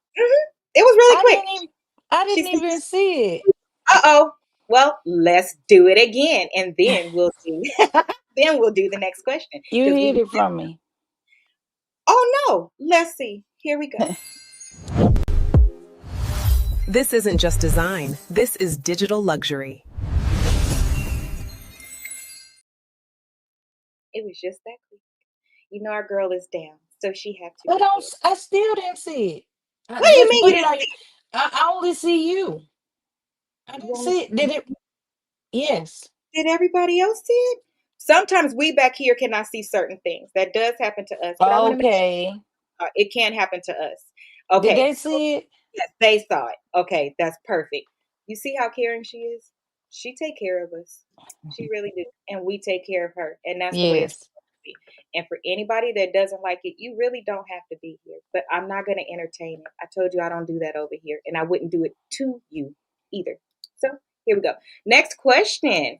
it was really I quick. didn't even I She didn't said, even see "Uh-oh. Well, let's do it again, and it. then we'll do then we'll do the next question You because hid we. it from me. Oh no, let's see. Here we go. This isn't just design, this is digital luxury. It was just that quick. You know our girl is down, so she have to I be don't here. I still didn't see it. What do you Just mean you put it didn't on. see? I only see you. I You didn't only see it. Did it? Yes. did everybody else see it? Sometimes we back here cannot see certain things. That does happen to us, but I want to make Okay. sure it can happen to us. Did Okay, they so see it? yes, they saw it. Okay, that's perfect. You see how caring she is? She take care of us. She really do. And we take care of her. And that's the way it's Yes. supposed to be. And for anybody that doesn't like it, you really don't have to be here. But I'm not going to entertain it. I told you I don't do that over here. And I wouldn't do it to you either. So here we go. Next question.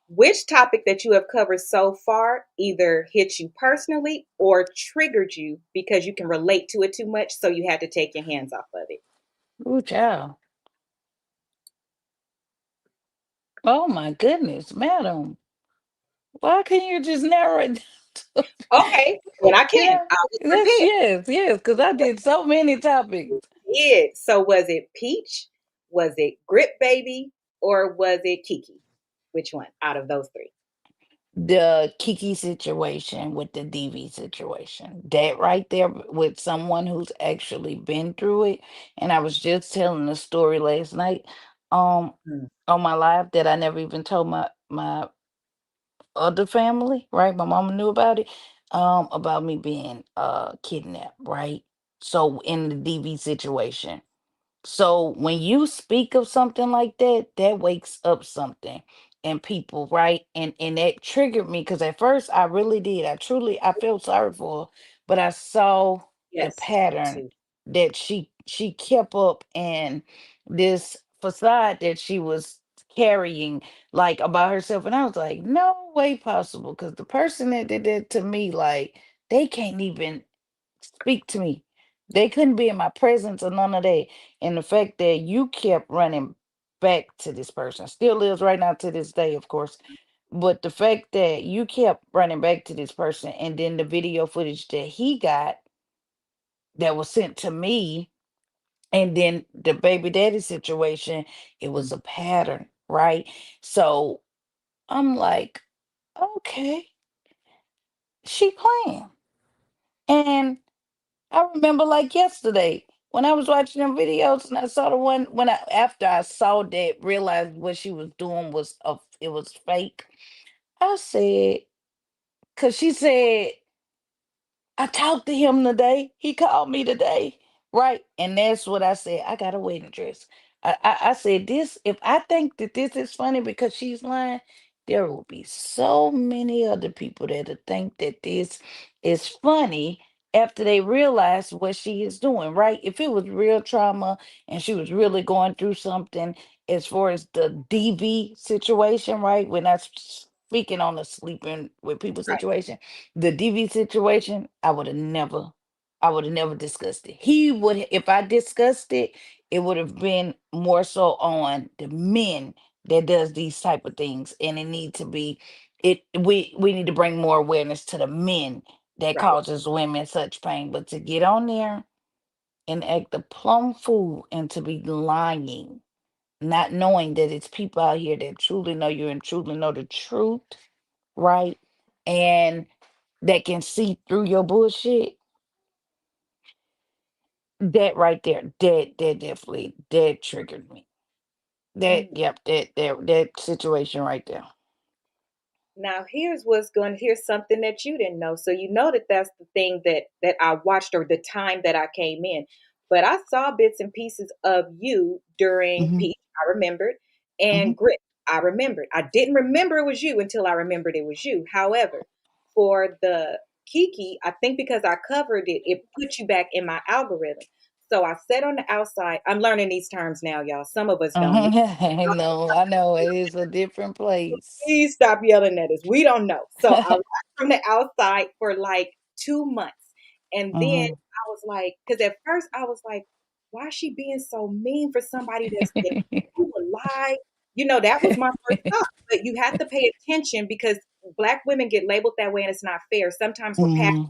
Which topic that you have covered so far either hit you personally or triggered you because you can relate to it too much, so you had to take your hands off of it? Ooh, child. Oh my goodness, madam. Why can't you just narrow it down Okay, when I you can, know, I was that's prepared. yes, because I did so many topics. Did so? Was it Peach? Was it Grip Baby? Or was it Kiki? Which one out of those three? The Kiki situation with the DV situation. That right there with someone who's actually been through it. And I was just telling a story last night um Mm. on my live that I never even told my other family, right? My mama knew about me being kidnapped, right? So in the DV situation. So when you speak of something like that, that wakes up something in people, right? And that triggered me because at first I really did. I felt sorry for her, but I saw the Yes, me pattern too. that she kept up and this facade that she was carrying like about herself. And I was like, no way possible. Because the person that did that to me, like, they can't even speak to me. They couldn't be in my presence or none of that. And the fact that you kept running back to this person still lives right now to this day, of course. But the fact that you kept running back to this person and then the video footage that he got that was sent to me, and then the baby daddy situation, it was a pattern, right? So I'm like, okay, she playing. And I remember like yesterday when I was watching them videos and I saw the one when I after I saw that realized what she was doing was it was fake. I said, cause she said I talked to him today. He called me today. Right. And that's what I said. I got a wedding dress. I said this, if I think that this is funny because she's lying, there will be so many other people that'll think that this is funny after they realize what she is doing, right? If it was real trauma and she was really going through something as far as the DV situation, right? We're not speaking on the sleeping with people Right, situation, the DV situation, I would have never discussed it. He would, if I discussed it, it would have been more so on the men that does these type of things, and it need to be, it. We need to bring more awareness to the men that right, causes women such pain. But to get on there and act a plum fool and to be lying, not knowing that it's people out here that truly know you and truly know the truth, right? And that can see through your bullshit, that right there, that definitely that triggered me. That mhm. yep, that situation right there. Now here's something that you didn't know. So you know that that's the thing that I watched or the time that I came in. But I saw bits and pieces of you during Hmm. Peach. I remembered, Hmm. and Grit. I remembered. I didn't remember it was you until I remembered it was you. However, for the Kiki, I think because I covered it, it put you back in my algorithm. So I sat on the outside. I'm learning these terms now, y'all. Some of us don't. No, I know it is a different place. Please stop yelling at us. We don't know. So I watched from the outside for like 2 months. And then Hmm. I was like, because at first I was like, why is she being so mean for somebody that's been alive? You know, that was my first thought. But you have to pay attention because Black women get labeled that way and it's not fair. Sometimes we're passionate. Hmm.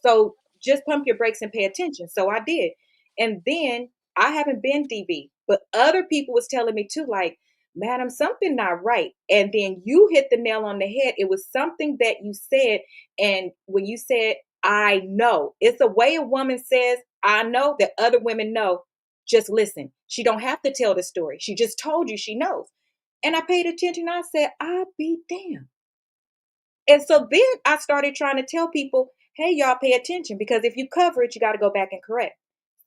So just pump your brakes and pay attention. So I did. And then I haven't been DV, but other people was telling me too, like, madam, something not right. And then you hit the nail on the head. It was something that you said. And when you said, I know, it's a way a woman says, I know that other women know. Just listen. She don't have to tell the story. She just told you she knows. And I paid attention. I said, I'll be damned. And so then I started trying to tell people, hey, y'all pay attention because if you cover it, you got to go back and correct.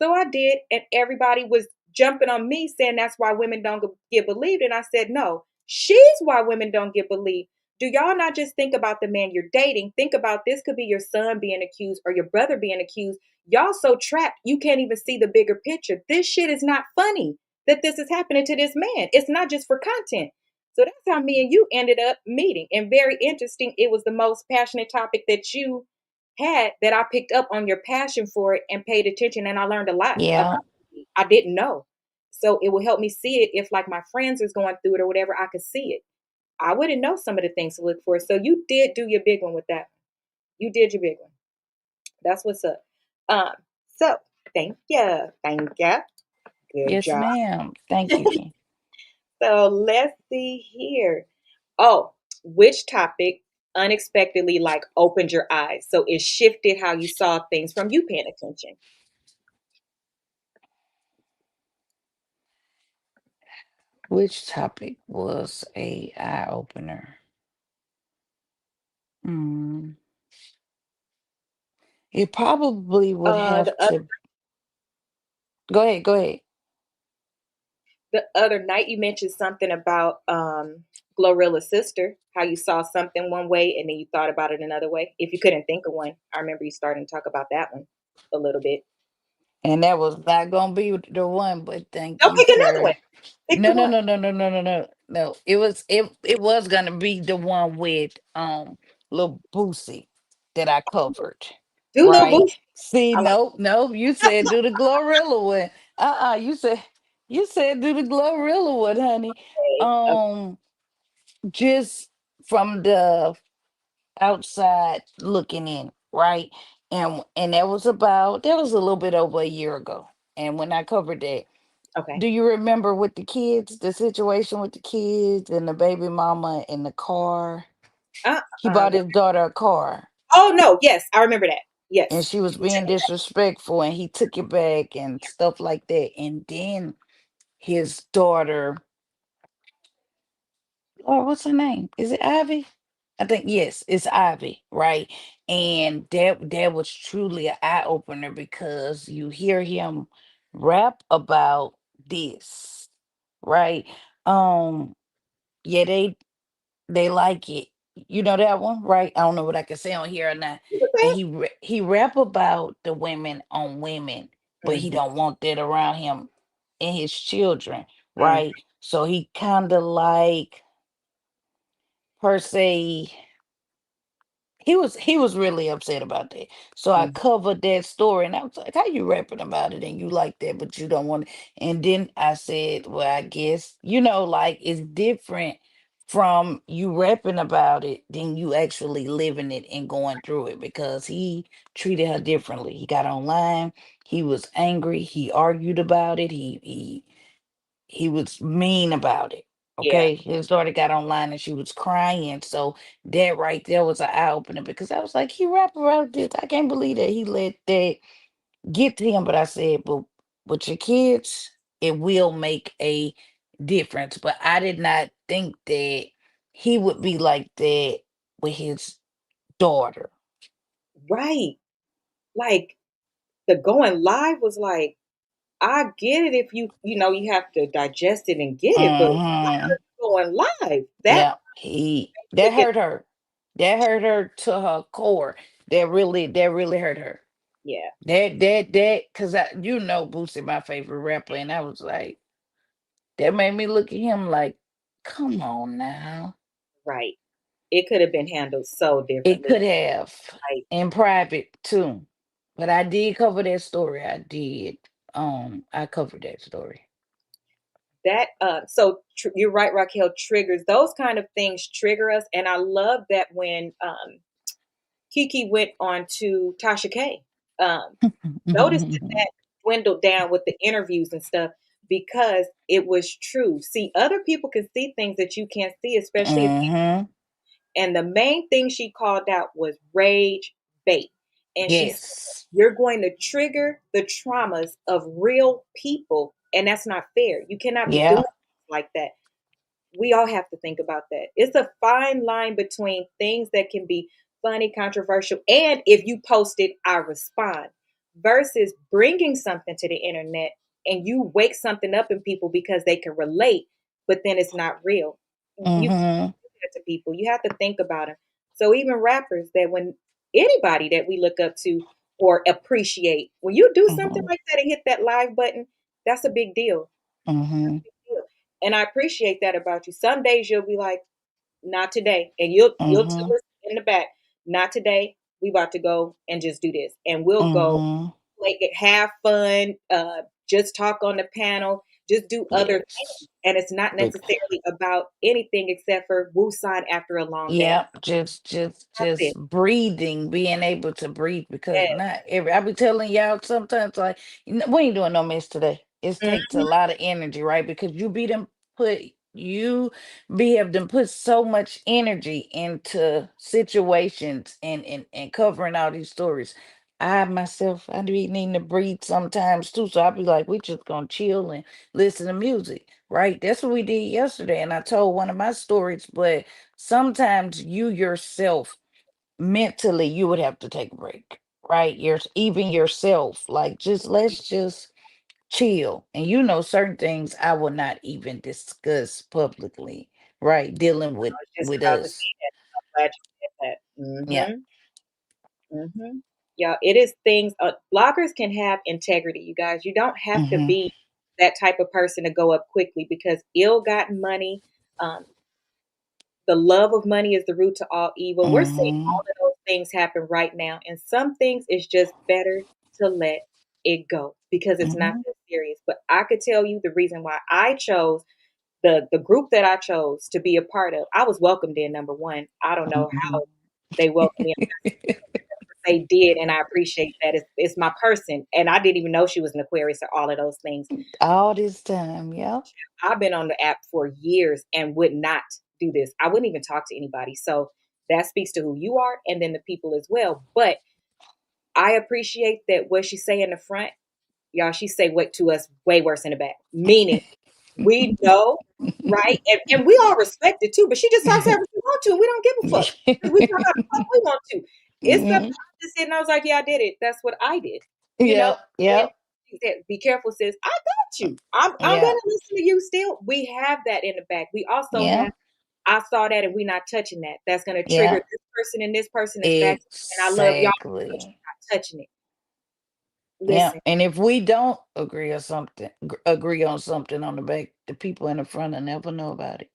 So I did. And everybody was jumping on me saying that's why women don't get believed. And I said, no, she's why women don't get believed. Do y'all not just think about the man you're dating? Think about this could be your son being accused or your brother being accused. Y'all so trapped, you can't even see the bigger picture. This shit is not funny that this is happening to this man. It's not just for content. So that's how me and you ended up meeting. And very interesting, it was the most passionate topic that you had that I picked up on your passion for it and paid attention. And I learned a lot Yeah. about it. I didn't know. So it will help me see it if like my friends is going through it or whatever, I could see it. I wouldn't know some of the things to look for. So you did do your big one with that. You did your big one. That's what's up. Um, so thank you. Thank you. Good Yes, job. ma'am. Thank you. So let's see here. Oh, which topic unexpectedly like opened your eyes? So it shifted how you saw things from you paying attention. Which topic was a eye opener? Mm. It probably would The have to go ahead, go ahead. the other night you mentioned something about Glorilla's sister, how you saw something one way and then you thought about it another way. If you couldn't think of one, I remember you starting to talk about that one a little bit. And that was not gonna be the one, but thank Go you pick another one. for Pick the no, no, one. no, no, no, no, no, no, no. It was gonna be the one with little Boosie that I covered, Do little right? boost. See, I like no, no, you said do the Glorilla one. You said do the Glorilla one, honey. it. Okay. Um, just from the outside looking in, right? And that was a little bit over a year ago. And when I covered that, Okay. do you remember with the kids, the situation with the kids and the baby mama in the car? He Uh-uh. bought his daughter a car Oh no, yes, I remember that. and Yes. she was being disrespectful and he took it back and stuff like that. And then his daughter, or what's her name? Is it Ivy? I think yes, it's Ivy, right? And that was truly an eye opener because you hear him rap about this, right? Um, yeah, they like it. You know that one, right? I don't know what I can say on here or not. And he rap about the women on women, but he Mm-hmm. don't want that around him and his children, Mm. right? So he kind of like per se he was really upset about that. So I Mm. covered that story and I was like, how you rapping about it and you like that, but you don't want it. And then I said, well, I guess, like it's different from you rapping about it than you actually living it and going through it because he treated her differently. He got online, he was angry, he argued about it, he was mean about it. Yeah. Okay. His daughter got online and she was crying. So that right there was an eye opener because I was like, he rap about this. I can't believe that he let that get to him. But I said, but with your kids, it will make a difference. But I did not think that he would be like that with his daughter. Right. Like the going live was like, I get it if you have to digest it and get it, but Hmm. going live, that Yeah, that took it. hurt her. That hurt her to her core. That really hurt her. Yeah, Cause you know Boosie my favorite rapper, and I was like, that made me look at him like, come on now. right. It could have been handled so It differently. could have Like in private too. But I did cover that story. I did. I covered that story. that. You're right, Raquel. Triggers those kind of things trigger us, and I love that when Kiki went on to Tasha K. Um, Notice that dwindled down with the interviews and stuff because it was true. See, other people can see things that you can't see, especially if. Mm-hmm. And the main thing she called out was rage bait. And she said, Yes. you're going to trigger the traumas of real people. And that's not fair. You cannot be doing Yeah. things like that. We all have to think about that. It's a fine line between things that can be funny, controversial, and if you post it, I respond, versus bringing something to the internet and you wake something up in people because they can relate, but then it's not real. You can't Mm-hmm. do that to people. You have to think about them. So even rappers that when anybody that we look up to or appreciate, when you do something Mm-hmm. like that and hit that live button, that's a big deal. Mm-hmm. And I appreciate that about you. Some days you'll be like, not today. And you'll Mm-hmm. tell us in the back, not today. We about to go and just do this. And we'll go Mm-hmm. like it, have fun, just talk on the panel, just do other Yes. things. And it's not necessarily about anything except for woosah after a long day. Yeah, That's just it. breathing, being able to breathe because Yes. not every I be telling y'all sometimes like we ain't doing no mess today. It takes a Mhm. lot of energy, right? Because you be have them put so much energy into situations and covering all these stories. I myself I be needing to breathe sometimes too. So I be like, we just gonna chill and listen to music, right? That's what we did yesterday. And I told one of my stories, but sometimes you yourself mentally you would have to take a break, right? Even yourself like just let's just chill, and you know certain things I will not even discuss publicly, right? Dealing I was just with about to us. say that. I'm glad you said Yeah. that. Yeah, it is things. Bloggers can have integrity, you guys. You don't have to Mm-hmm. be that type of person to go up quickly because ill-gotten money, um, the love of money is the root to all evil. We're seeing Mm-hmm. all of those things happen right now, and some things is just better to let it go because it's not Mm-hmm. that serious. But I could tell you the reason why I chose the group that I chose to be a part of. I was welcomed in, number one. I don't know Mm-hmm. how they welcomed me, they did, and I appreciate that. It's my person, and I didn't even know she was an Aquarius or all of those things. All this time, yeah. I've been on the app for years and would not do this. I wouldn't even talk to anybody. So that speaks to who you are, and then the people as well. But I appreciate that what she say in the front, y'all. She say what to us way worse in the back, meaning we know, right? And we all respect it too. But she just talks however she want to, and we don't give a fuck. We talk how the fuck we want to. It's stuff that Hmm. I just said, and I was like, yeah, I did it. That's what I did. You know. Yep, And yep, she said, be careful, sis. I got you. I'm yeah, gonna listen to you still. We have that in the back. We also yeah, have. I saw that, and we're not touching that. That's gonna trigger yeah. this person, and this person is back. And I love y'all, but Exactly. you're not touching it. Yeah, Listen. and if we don't agree on something on the back, the people in the front will never know about it.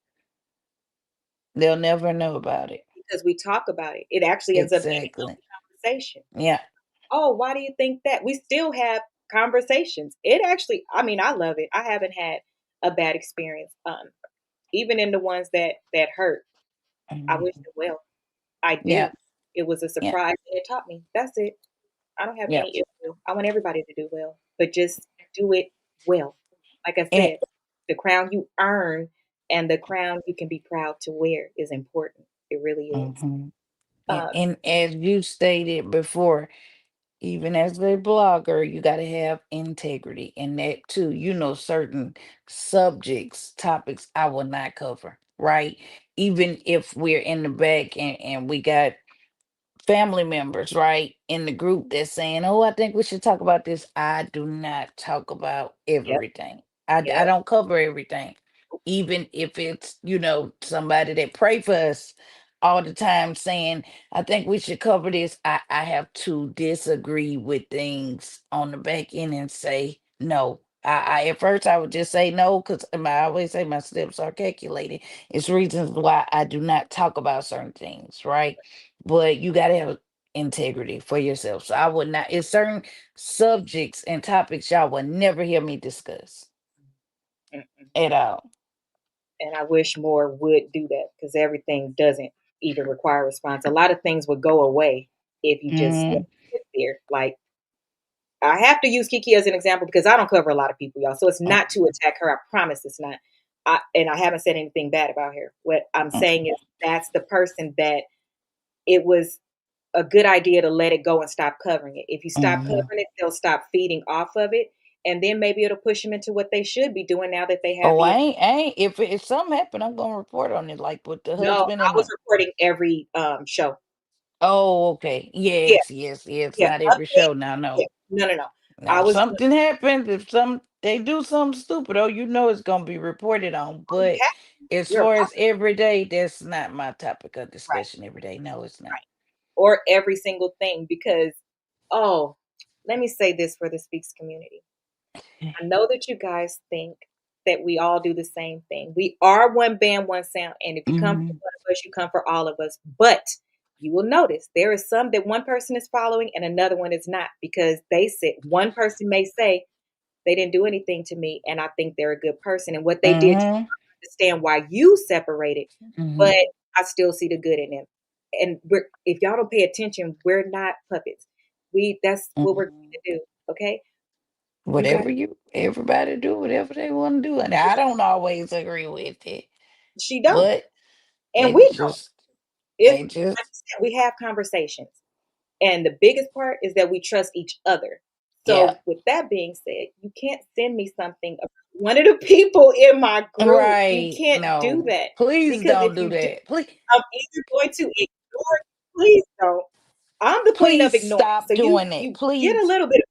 They'll never know about it. Because we talk about it. It actually ends up being a Exactly. healthy conversation. Yeah. Oh, why do you think that? We still have conversations. It actually, I mean, I love it. I haven't had a bad experience. Even in the ones that hurt, I wish Mhm. them well. I Yeah. do. It was a Yeah. surprise and it taught me. That's it. I don't have Yeah. any issue. I want everybody to do well, but just do it well. Like I And said, the crown you earn and the crown you can be proud to wear is important. It really is. mhm. Um, And as you stated before, even as a blogger, you got to have integrity in that too. You know, certain subjects, topics I will not cover, right? Even if we're in the back and we got family members, right, in the group that's saying, "Oh, I think we should talk about this." I do not talk about yep, everything. I yep. don't cover everything, even if it's somebody that pray for us. all the time saying, I think we should cover this. I have to disagree with things on the back end and say no. I at first I would just say no because I always say my steps are calculated. It's reasons why I do not talk about certain things, right? But you gotta have integrity for yourself. So I would not, it's certain subjects and topics y'all will never hear me discuss Mm-mm. at all. And I wish more would do that because everything doesn't even require a response. A lot of things would go away if you just let Mm-hmm. it sit there. Like I have to use Kiki as an example because I don't cover a lot of people, y'all. So it's not to attack her. I promise it's not. And I haven't said anything bad about her. What I'm saying is that's the person that it was a good idea to let it go and stop covering it. If you stop Mm-hmm. covering it, they'll stop feeding off of it. And then maybe it'll push them into what they should be doing now that they have Oh, the. I ain't. If something happen, I'm gonna report on it, like with the No, husband I and was the. reporting every show. Oh, okay. Yeah, Yes, yes, yes. yeah, Not every update. show. Now, Yeah, no. no, no, no. Now, I if was doing. something happens, if some they do something stupid, oh, you know it's gonna be reported on. Oh, you But have. as You're far right. as every day, that's not my topic of Right. discussion every day. No, it's not. Right. Or every single thing because, oh, let me say this for the Speaks community. I know that you guys think that we all do the same thing. We are one band, one sound. And if you come for Mm-hmm. one of us, you come for all of us. But you will notice there is some that one person is following and another one is not because they said one person may say they didn't do anything to me and I think they're a good person. And what they did to Mm-hmm. understand why you separated, Mm-hmm. but I still see the good in them. And if y'all don't pay attention, we're not puppets. That's what we're going Mm-hmm. to do. Okay, you guys. Everybody do whatever they want to do, and I don't always agree with it, She don't, but and we it don't. just, It's they like just, you said, we have conversations, and the biggest part is that we trust each other. yeah. So, with that being said, you can't send me something about one of the people in my group. You Right. can't do No. that Please because don't if do you do, that. Please I'm either going to ignore. Please don't. I'm the queen of please ignoring. stop So you doing that. you get a Please. little bit.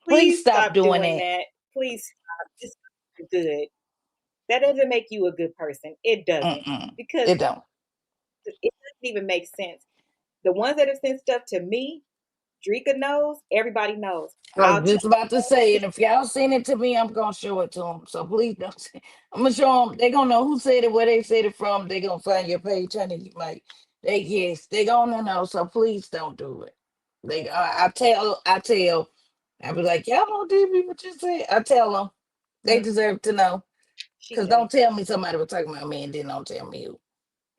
Please Please stop stop doing doing that. that. Please stop. It's not good. That doesn't make you a good person. It doesn't Mm-mm. because It don't. it doesn't even make sense. The ones that have sent stuff to me, Drieka knows. Everybody knows. I I'll was tell just about to say, you. and if y'all send it to me, I'm gonna show it to them. So please don't. I'm gonna show them. They gonna know who said it, where they said it from. They gonna find your page, honey. You might. They yes, they gonna know. So please don't do it. They. I tell. I be like, y'all know DB what you said. I tell them. They Mm, deserve to know. she Cause does. don't tell me somebody was talking about me and then don't tell me who.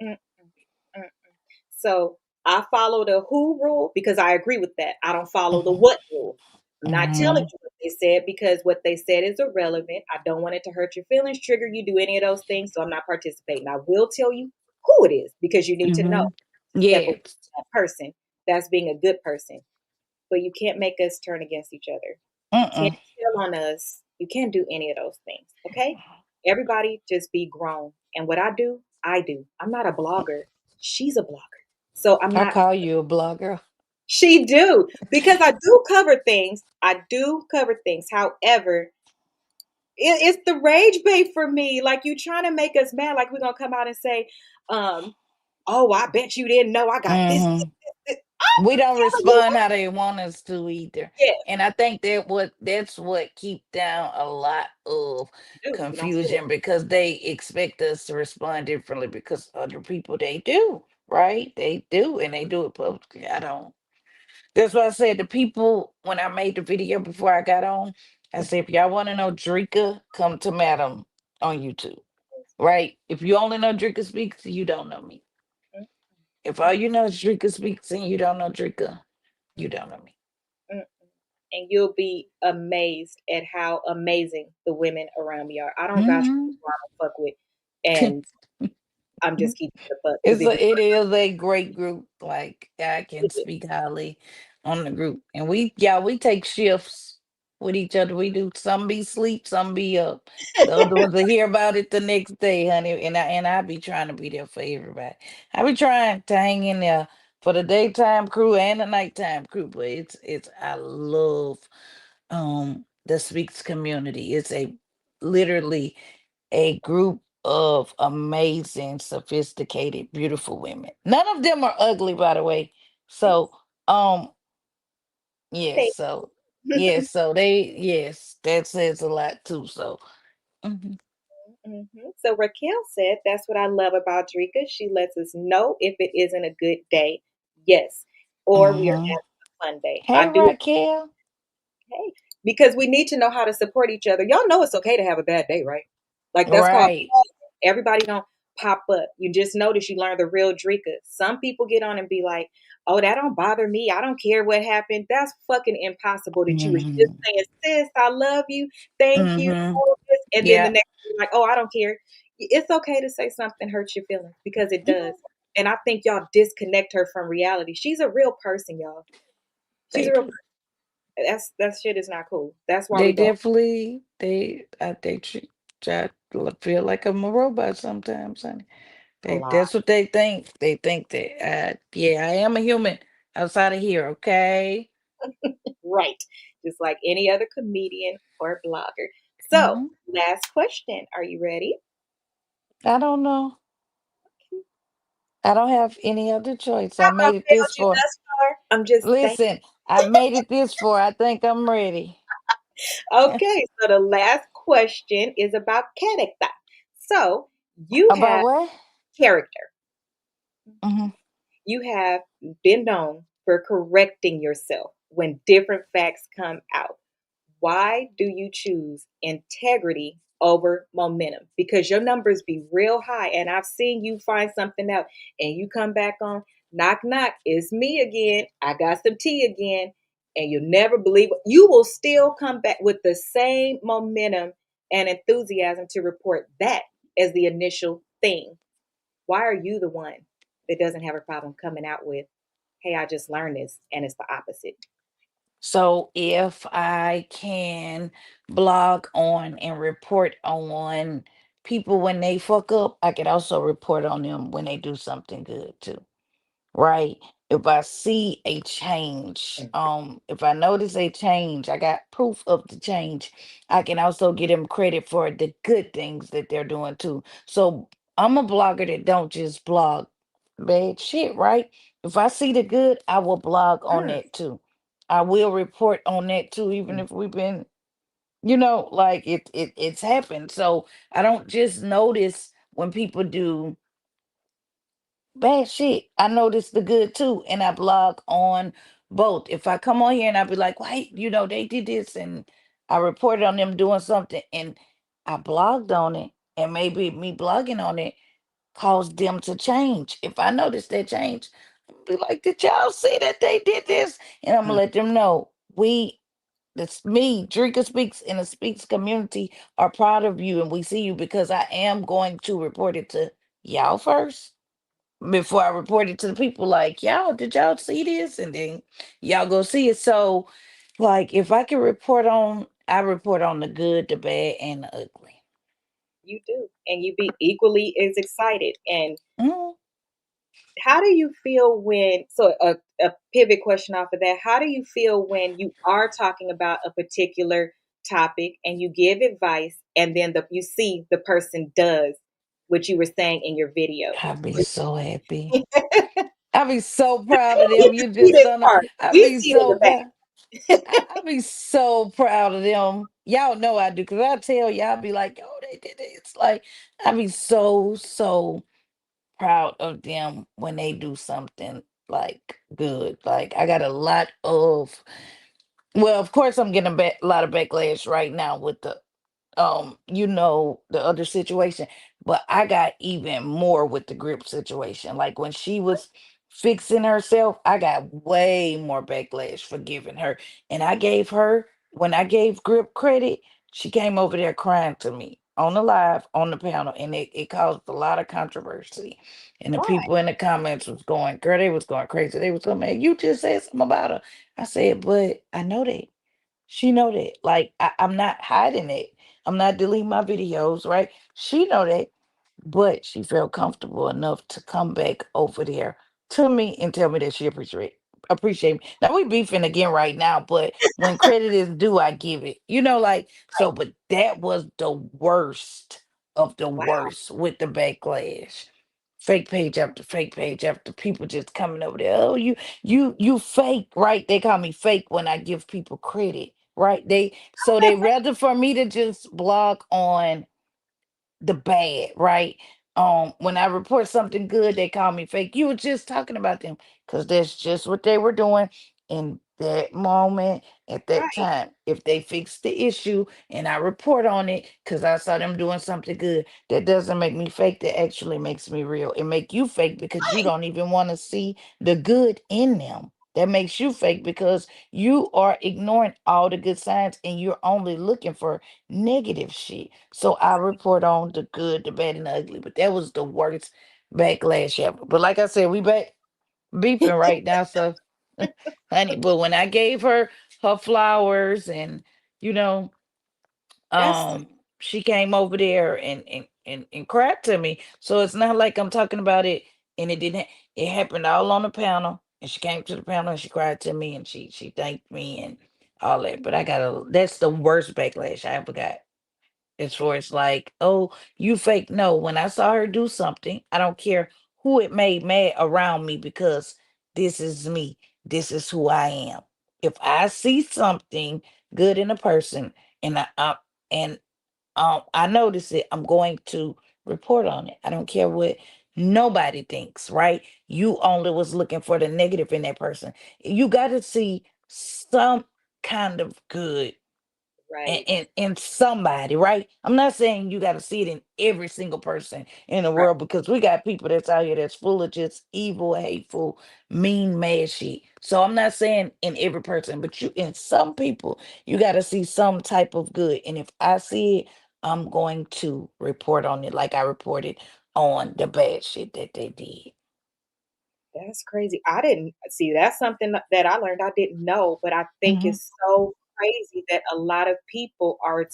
Mm, mm. So I follow the who rule because I agree with that. I don't follow the Mm-hmm. what rule. I'm not telling Mm-hmm. you what they said because what they said is irrelevant. I don't want it to hurt your feelings, trigger you, do any of those things. So I'm not participating. I will tell you who it is because you need to know Mm-hmm. to step away Yes. from that person. That's being a good person. But you can't make us turn against each other. You can't Mm-mm. tell on us. You can't do any of those things. Okay? Everybody just be grown. And what I do, I do. I'm not a blogger. She's a blogger. So I'm I not. call you a blogger. She do because I do cover things. I do cover things. However, it's the rage bait for me. Like you trying to make us mad. Like we're gonna come out and say, um, "Oh, I bet you didn't know I got this." Mm-hmm. I'm We don't telling you respond what. how they want us to either. Yeah, And I think that's what keep down a lot of you do. You don't say it. confusion because they expect us to respond differently because other people they do, right? They do and they do it publicly. I don't. That's why I said the people when I made the video before I got on, I said if y'all want to know Drika, come to Madam on YouTube. Right? If you only know Drika Speaks, you don't know me. Mm, If all you know is Drika Speaks and you don't know Drika, mm, you don't know me. mm. And you'll be amazed at how amazing the women around me are. I don't got Mhm. people I don't fuck with, and I'm just keeping it a buck because if you It is a great group. Like I can it, speak highly on the group, and we take shifts with each other. We do some be sleep, some be up. The other ones will hear about it the next day, honey. And I be trying to be there for everybody. I be trying to hang in there for the daytime crew and the nighttime crew. But it's I love the Speaks community. It's a literally a group of amazing, sophisticated, beautiful women. None of them are ugly, by the way. So, um, yes, Thank so yes, so they yes, that says a lot too. So, mhm, So Raquel said, "That's what I love about Drika. She lets us know if it isn't a good day, yes, or we are mhm. having a fun day. I Hey, do Raquel. okay because we need to know how to support each other. Y'all know it's okay to have a bad day, right? Like that's called Right. everybody don't pop up. You just notice you learn the real Drika. Some people get on and be like, "Oh, that don't bother me. I don't care what happened." That's fucking impossible. That you was just Mhm. saying, "Sis, I love you. Thank you." Mhm. All of this, and then the Yeah. next you're like, "Oh, I don't care." It's okay to say something hurts your feelings because it Yeah. does. And I think y'all disconnect her from reality. She's a real person, y'all. She's They a real do. person. That shit is not cool. That's why They we don't definitely try to feel like I'm a robot sometimes, honey. a That's lot. what they think. They think that yeah, I am a human outside of here, okay? Right. Just like any other comedian or blogger. So, Hmm. last question. Are you ready? I don't know. I don't have any other choice. I Have I made it failed this you far. thus far? I'm just saying. Listen, I made it this far. I think I'm ready. Okay, so the last question is about character. So, you About have what? character. Hmm. You have been known for correcting yourself when different facts come out. Why do you choose integrity over momentum? Because your numbers be real high, and I've seen you find something out, and you come back on knock knock. It's me again. I got some tea again, and you'll never believe it. You will still come back with the same momentum and enthusiasm to report that as the initial thing. Why are you the one that doesn't have a problem coming out with, "Hey, I just learned this," and it's the opposite? So if I can blog on and report on people when they fuck up, I could also report on them when they do something good too. Right? If I see a change, if I notice a change, I got proof of the change. I can also get them credit for the good things that they're doing too. So I'm a blogger that don't just blog bad shit, right? If I see the good, I will blog on Mm, that too. I will report on that too, even if we've been, like it's happened. So I don't just notice when people do bad shit. I notice the good too, and I blog on both. If I come on here and I be like, wait, they did this, and I reported on them doing something, and I blogged on it, and maybe me blogging on it caused them to change. If I notice that change, I'll be like, did y'all see that they did this? And I'm gonna mm. let them know that's me, Drieka Speaks in the Speaks community are proud of you, and we see you because I am going to report it to y'all first before I report it to the people like, y'all, did y'all see this? And then y'all go see it. So, like, if I can I report on the good, the bad, and the ugly. You do. And you be equally as excited. And Mm, how do you feel when, so a pivot question off of that, how do you feel when you are talking about a particular topic and you give advice and then you see the person does what you were saying in your video? I'd be We so happy. I'd be so proud of them. get to You see just this don't know. part. I'd We be see it in so the back. proud. I'd be so proud of them. Y'all know I do, because I tell y'all, be like, oh, they did it. It's like, I'd be so, so proud of them when they do something like good. Like I got a lot of, well, of course I'm getting a lot of backlash right now with the other situation, but I got even more with the grip situation. Like when she was fixing herself, I got way more backlash for giving her. And I gave her, when I gave grip credit, she came over there crying to me on the live, on the panel, and it caused a lot of controversy. And the Why? people in the comments was going, girl, they was going crazy. They was going, man, you just said something about her. I said, but I know that. She know that. Like I'm not hiding it. I'm not deleting my videos, right? She know that, but she felt comfortable enough to come back over there to me and tell me that she appreciate me. Now we beefing again right now, but when credit is due, I give it. Like so. But that was the worst of the Wow. worst with the backlash. Fake page after fake page after people just coming over there. Oh, you fake, right? They call me fake when I give people credit, right? They rather for me to just blog on the bad, right? When I report something good, they call me fake. You were just talking about them because that's just what they were doing in that moment at that Right. time. If they fix the issue and I report on it because I saw them doing something good, that doesn't make me fake. That actually makes me real. It make you fake because you Right. don't even want to see the good in them. That makes you fake because you are ignoring all the good signs and you're only looking for negative shit. So I report on the good, the bad, and the ugly. But that was the worst backlash ever. But like I said, we back beefing right now. So, honey, but when I gave her her flowers and you know, That's um, she came over there and cried to me. So it's not like I'm talking about it and it didn't. It happened all on the panel. And she came to the panel and she cried to me and she thanked me and all that. But I got a that's the worst backlash I ever got. As far as like, oh, you fake. No, when I saw her do something, I don't care who it made mad around me because this is me. This is who I am. If I see something good in a person and and I notice it, I'm going to report on it. I don't care what nobody thinks, right? You only was looking for the negative in that person. You got to see some kind of good right. in somebody, right? I'm not saying you got to see it in every single person in the Right. world because we got people that's out here that's full of just evil, hateful, mean, mad shit. So I'm not saying in every person, but you in some people, you got to see some type of good. And if I see it, I'm going to report on it like I reported on the bad shit that they did. That's crazy. I didn't see that's something that I learned I didn't know, but I think Hmm. it's so crazy that a lot of people are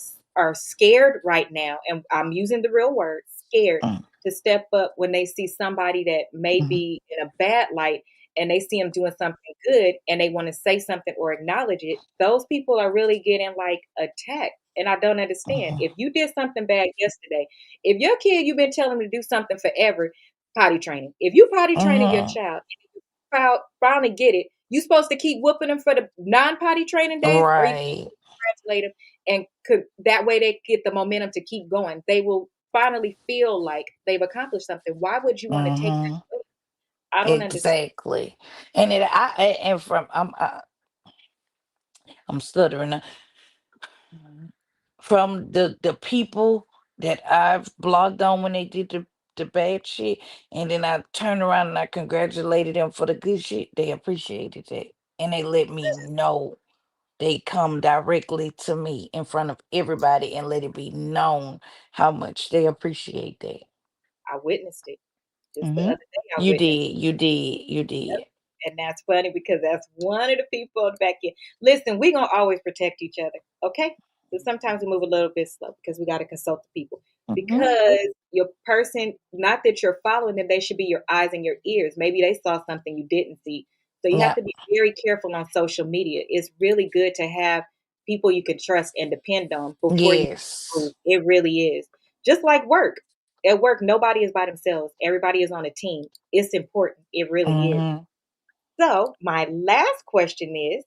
scared right now, and I'm using the real word, scared to step up when they see somebody that may Mm-hmm. be in a bad light and they see them doing something good and they want to say something or acknowledge it. Those people are really getting like attacked. And I don't understand. Hmm. If you did something bad yesterday, if your kid you've been telling them to do something forever, potty training. If you potty training your Hmm. child and you finally get it, you supposed to keep whooping them for the non-potty training days, or you Right. congratulate them and could that way they get the momentum to keep going. They will finally feel like they've accomplished something. Why would you want to take Hmm. that away? I don't understand. Exactly. And and from I'm stuttering now. From the people that I've blogged on when they did the bad shit, and then I turned around and I congratulated them for the good shit. They appreciated that, and they let me know. They come directly to me in front of everybody and let it be known how much they appreciate that. I witnessed it. Just the Hmm. other day I You witnessed. did, you did, you did. And that's funny because that's one of the people back in. Listen, we're gonna always protect each other, okay? So sometimes we move a little bit slow because we got to consult the people. Hmm. Because your person, not that you're following them, they should be your eyes and your ears. Maybe they saw something you didn't see. So you have Yeah. to be very careful on social media. It's really good to have people you can trust and depend on before you move. Yes. It really is. Just like work. At work, nobody is by themselves. Everybody is on a team. It's important. It really is. Hmm. So, my last question is,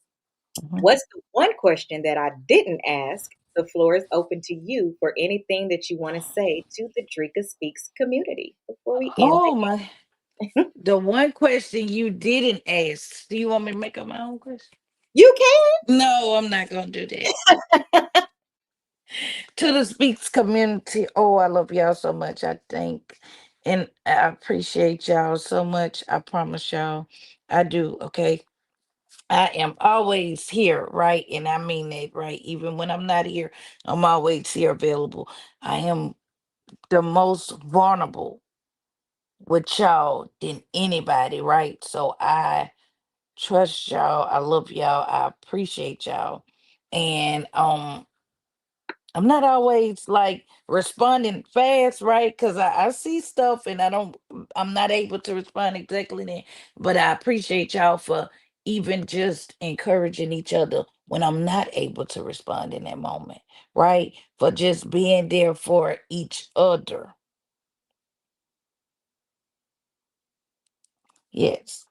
Hmm. what's the one question that I didn't ask? The floor is open to you for anything that you want to say to the Drieka Speaks community before we end Oh the my. The one question you didn't ask. Do you want me to make up my own question? You No, I'm not gonna do that. can. To the Speaks community, oh, I love y'all so much. I think and I appreciate y'all so much. I promise y'all, I do. Okay, I am always here, right? And I mean that, right? Even when I'm not here, I'm always here available. I am the most vulnerable with y'all than anybody, right? So I trust y'all. I love y'all. I appreciate y'all. And I'm not always like responding fast, right? Because I see stuff and I'm not able to respond exactly then. But I appreciate y'all for even just encouraging each other when I'm not able to respond in that moment, right? For just being there for each other. Yes.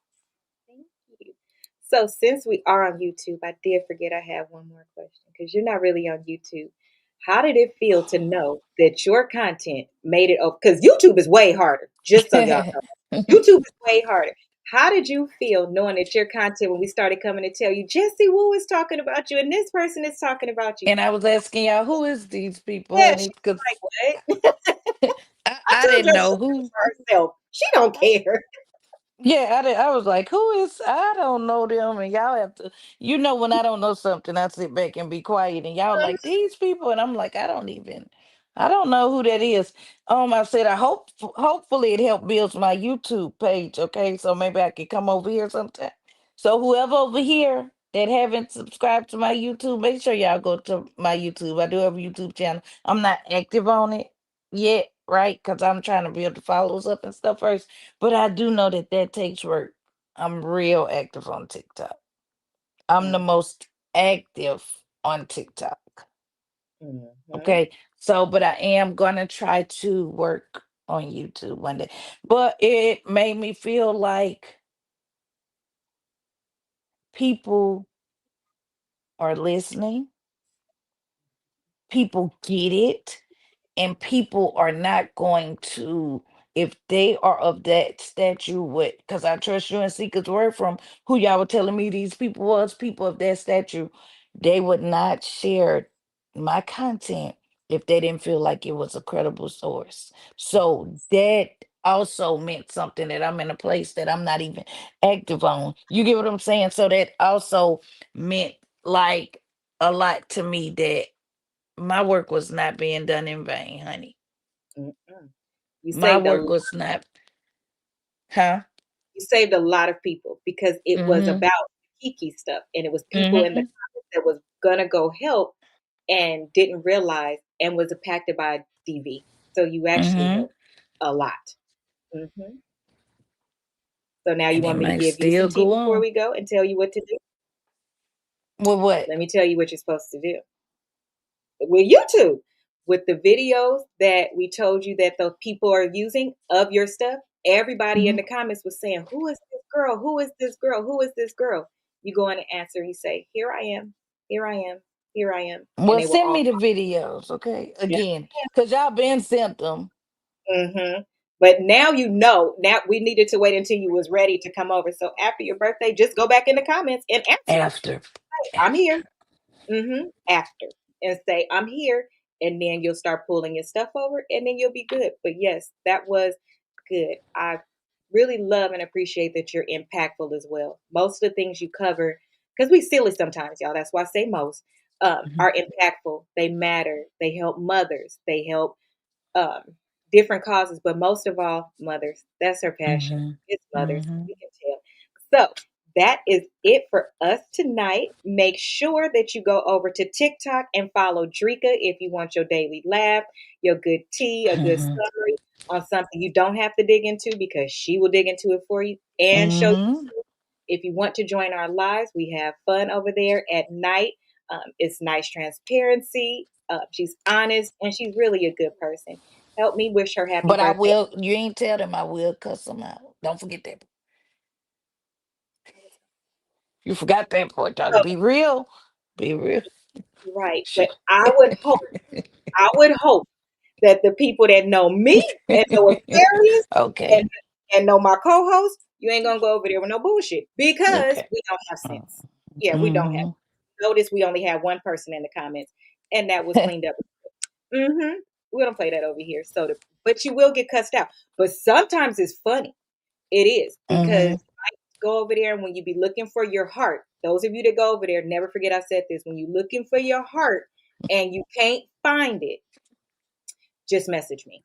Thank you. So since we are on YouTube, I did forget I have one more question because you're not really on YouTube. How did it feel to know that your content made it over? Because YouTube is way harder, just so y'all know. YouTube is way harder. How did you feel knowing that your content, when we started coming to tell you, Jesse Wu is talking about you and this person is talking about you? And I was asking y'all, who is these people, Yeah, honey? she's Because like, what? I, I I told didn't her she know keep it who. for herself. She don't care. Yeah, I was like, who is, I don't know them. And y'all have to, when I don't know something, I sit back and be quiet. And y'all like, these people. And I'm like, I don't know who that is. I said, hopefully it helped build my YouTube page. Okay. So maybe I could come over here sometime. So whoever over here that haven't subscribed to my YouTube, make sure y'all go to my YouTube. I do have a YouTube channel. I'm not active on it yet, right? Because I'm trying to build the followers up and stuff first. But I do know that that takes work. I'm real active on TikTok. I'm the Mm, most active on TikTok. mhm, Okay. So, but I am going to try to work on YouTube one day. But it made me feel like people are listening, people get it, and people are not going to, if they are of that stature, with, because I trust you and Seeker's word from who y'all were telling me these people was, people of that stature, they would not share my content if they didn't feel like it was a credible source. So that also meant something, that I'm in a place that I'm not even active on. You get what I'm saying? So that also meant like a lot to me, that my work was not being done in vain, honey. mm-mm. You My saved a work was not, huh? you saved a lot of people because it was Mm-hmm. about Kiki stuff, and it was people in the Mm-hmm. comments that was gonna go help and didn't realize and was impacted by DV. So you actually Mm-hmm. helped a lot. Hmm. So now you And it want me to might give you still some tea go before on. we go and tell you what to do? With what? Let me tell you what you're supposed to do with YouTube. With the videos that we told you that the people are using of your stuff, everybody in Mm-hmm. the comments was saying, "Who is this girl? Who is this girl? Who is this girl?" You go in and answer, you say, "Here I am, here I am, here I am," and Well, they will send all me the videos, okay? yeah. Again, because y'all been sent them Hmm. But now you know. Now we needed to wait until you was ready to come over. So after your birthday, just go back in the comments and answer them. after. I'm After. here. After, and say I'm here, and then you'll start pulling your stuff over, and then you'll be good. But yes, that was good. I really love and appreciate that you're impactful as well. Most of the things you cover, because we silly sometimes, y'all. That's why I say most Mm-hmm. are impactful. They matter. They help mothers. They help um, different causes, but most of all, mothers. That's her passion. Mm-hmm. It's mothers. Mm-hmm. We can tell. So that is it for us tonight. Make sure that you go over to TikTok and follow Drieka if you want your daily laugh, your good tea, a good Mm-hmm. summary on something you don't have to dig into because she will dig into it for you and show you. Mm-hmm. If you want to join our lives, we have fun over there at night. It's nice transparency. She's honest and she's really a good person. Help me wish her happy But I birthday. will, you ain't tell them, I will cuss them out. Don't forget that. You forgot that part, y'all. So, Be real. Be real. right, Shit. but I would hope that the people that know me and know Aquarius Okay. and know my co-host, you ain't gonna go over there with no bullshit because Okay. we don't have sense. Yeah, we don't have. Mm-hmm. Notice we only had one person in the comments, and that was cleaned up. Mm-hmm. We don't play that over here. So, but you will get cussed out. But sometimes it's funny. It is because Mm-hmm. go over there and when you be looking for your heart, those of you that go over there, never forget I said this. When you're looking for your heart and you can't find it, just message me.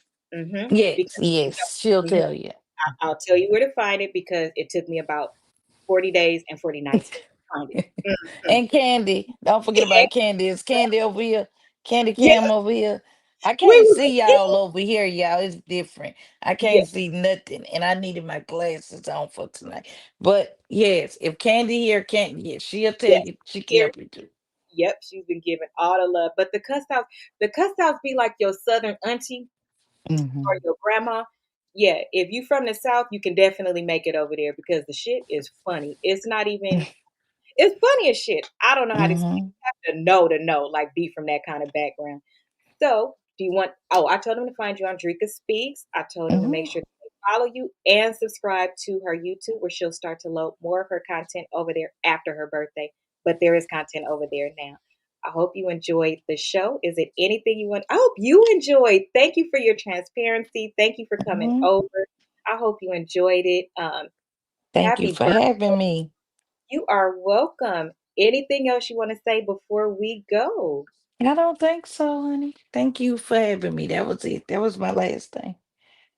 Yes, Because yes, she'll mhm, tell you. I'll tell you where to find it because it took me about 40 days and 40 nights to find it. Mhm. And Candy, don't forget And, about Candy. It's Candy over here. Candy yeah, Cam over here. I we can't was see y'all over here, y'all. It's different. I yeah, can't see nothing, and I needed my glasses on for tonight. But yes, if Candy here, Candy, yes, she'll tell yes, you. She can here. help you too. Yep, she's been giving all the love. But the cuss outs be like your southern auntie or Mhm. your grandma. Yeah, if you from the South, you can definitely make it over there because the shit is funny. It's not even it's funny as shit. I don't know how to explain. Mhm. You have to know, like be from that kind of background. So, do you want? Oh, I told him to find you on Drieka Speaks. I told him to make Mhm. sure they follow you and subscribe to her YouTube, where she'll start to load more of her content over there after her birthday. But there is content over there now. I hope you enjoyed the show. Is it anything you want? I hope you enjoyed. Thank you for your transparency. Thank you for coming Mhm. over. I hope you enjoyed it. Thank you Happy for birthday. having me. You are welcome. Anything else you want to say before we go? I don't think so, honey. Thank you for having me. That was it. That was my last thing.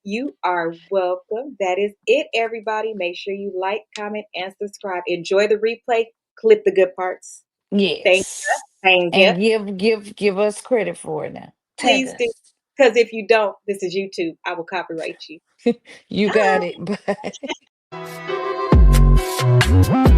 You are welcome. That is it, everybody. Make sure you like, comment, and subscribe. Enjoy the replay. Clip the good parts. Thank you. Yes. Thank you. And give us credit for it now. Tag Please do. us. Because if you don't, this is YouTube. I will copyright you. You got it. Bye.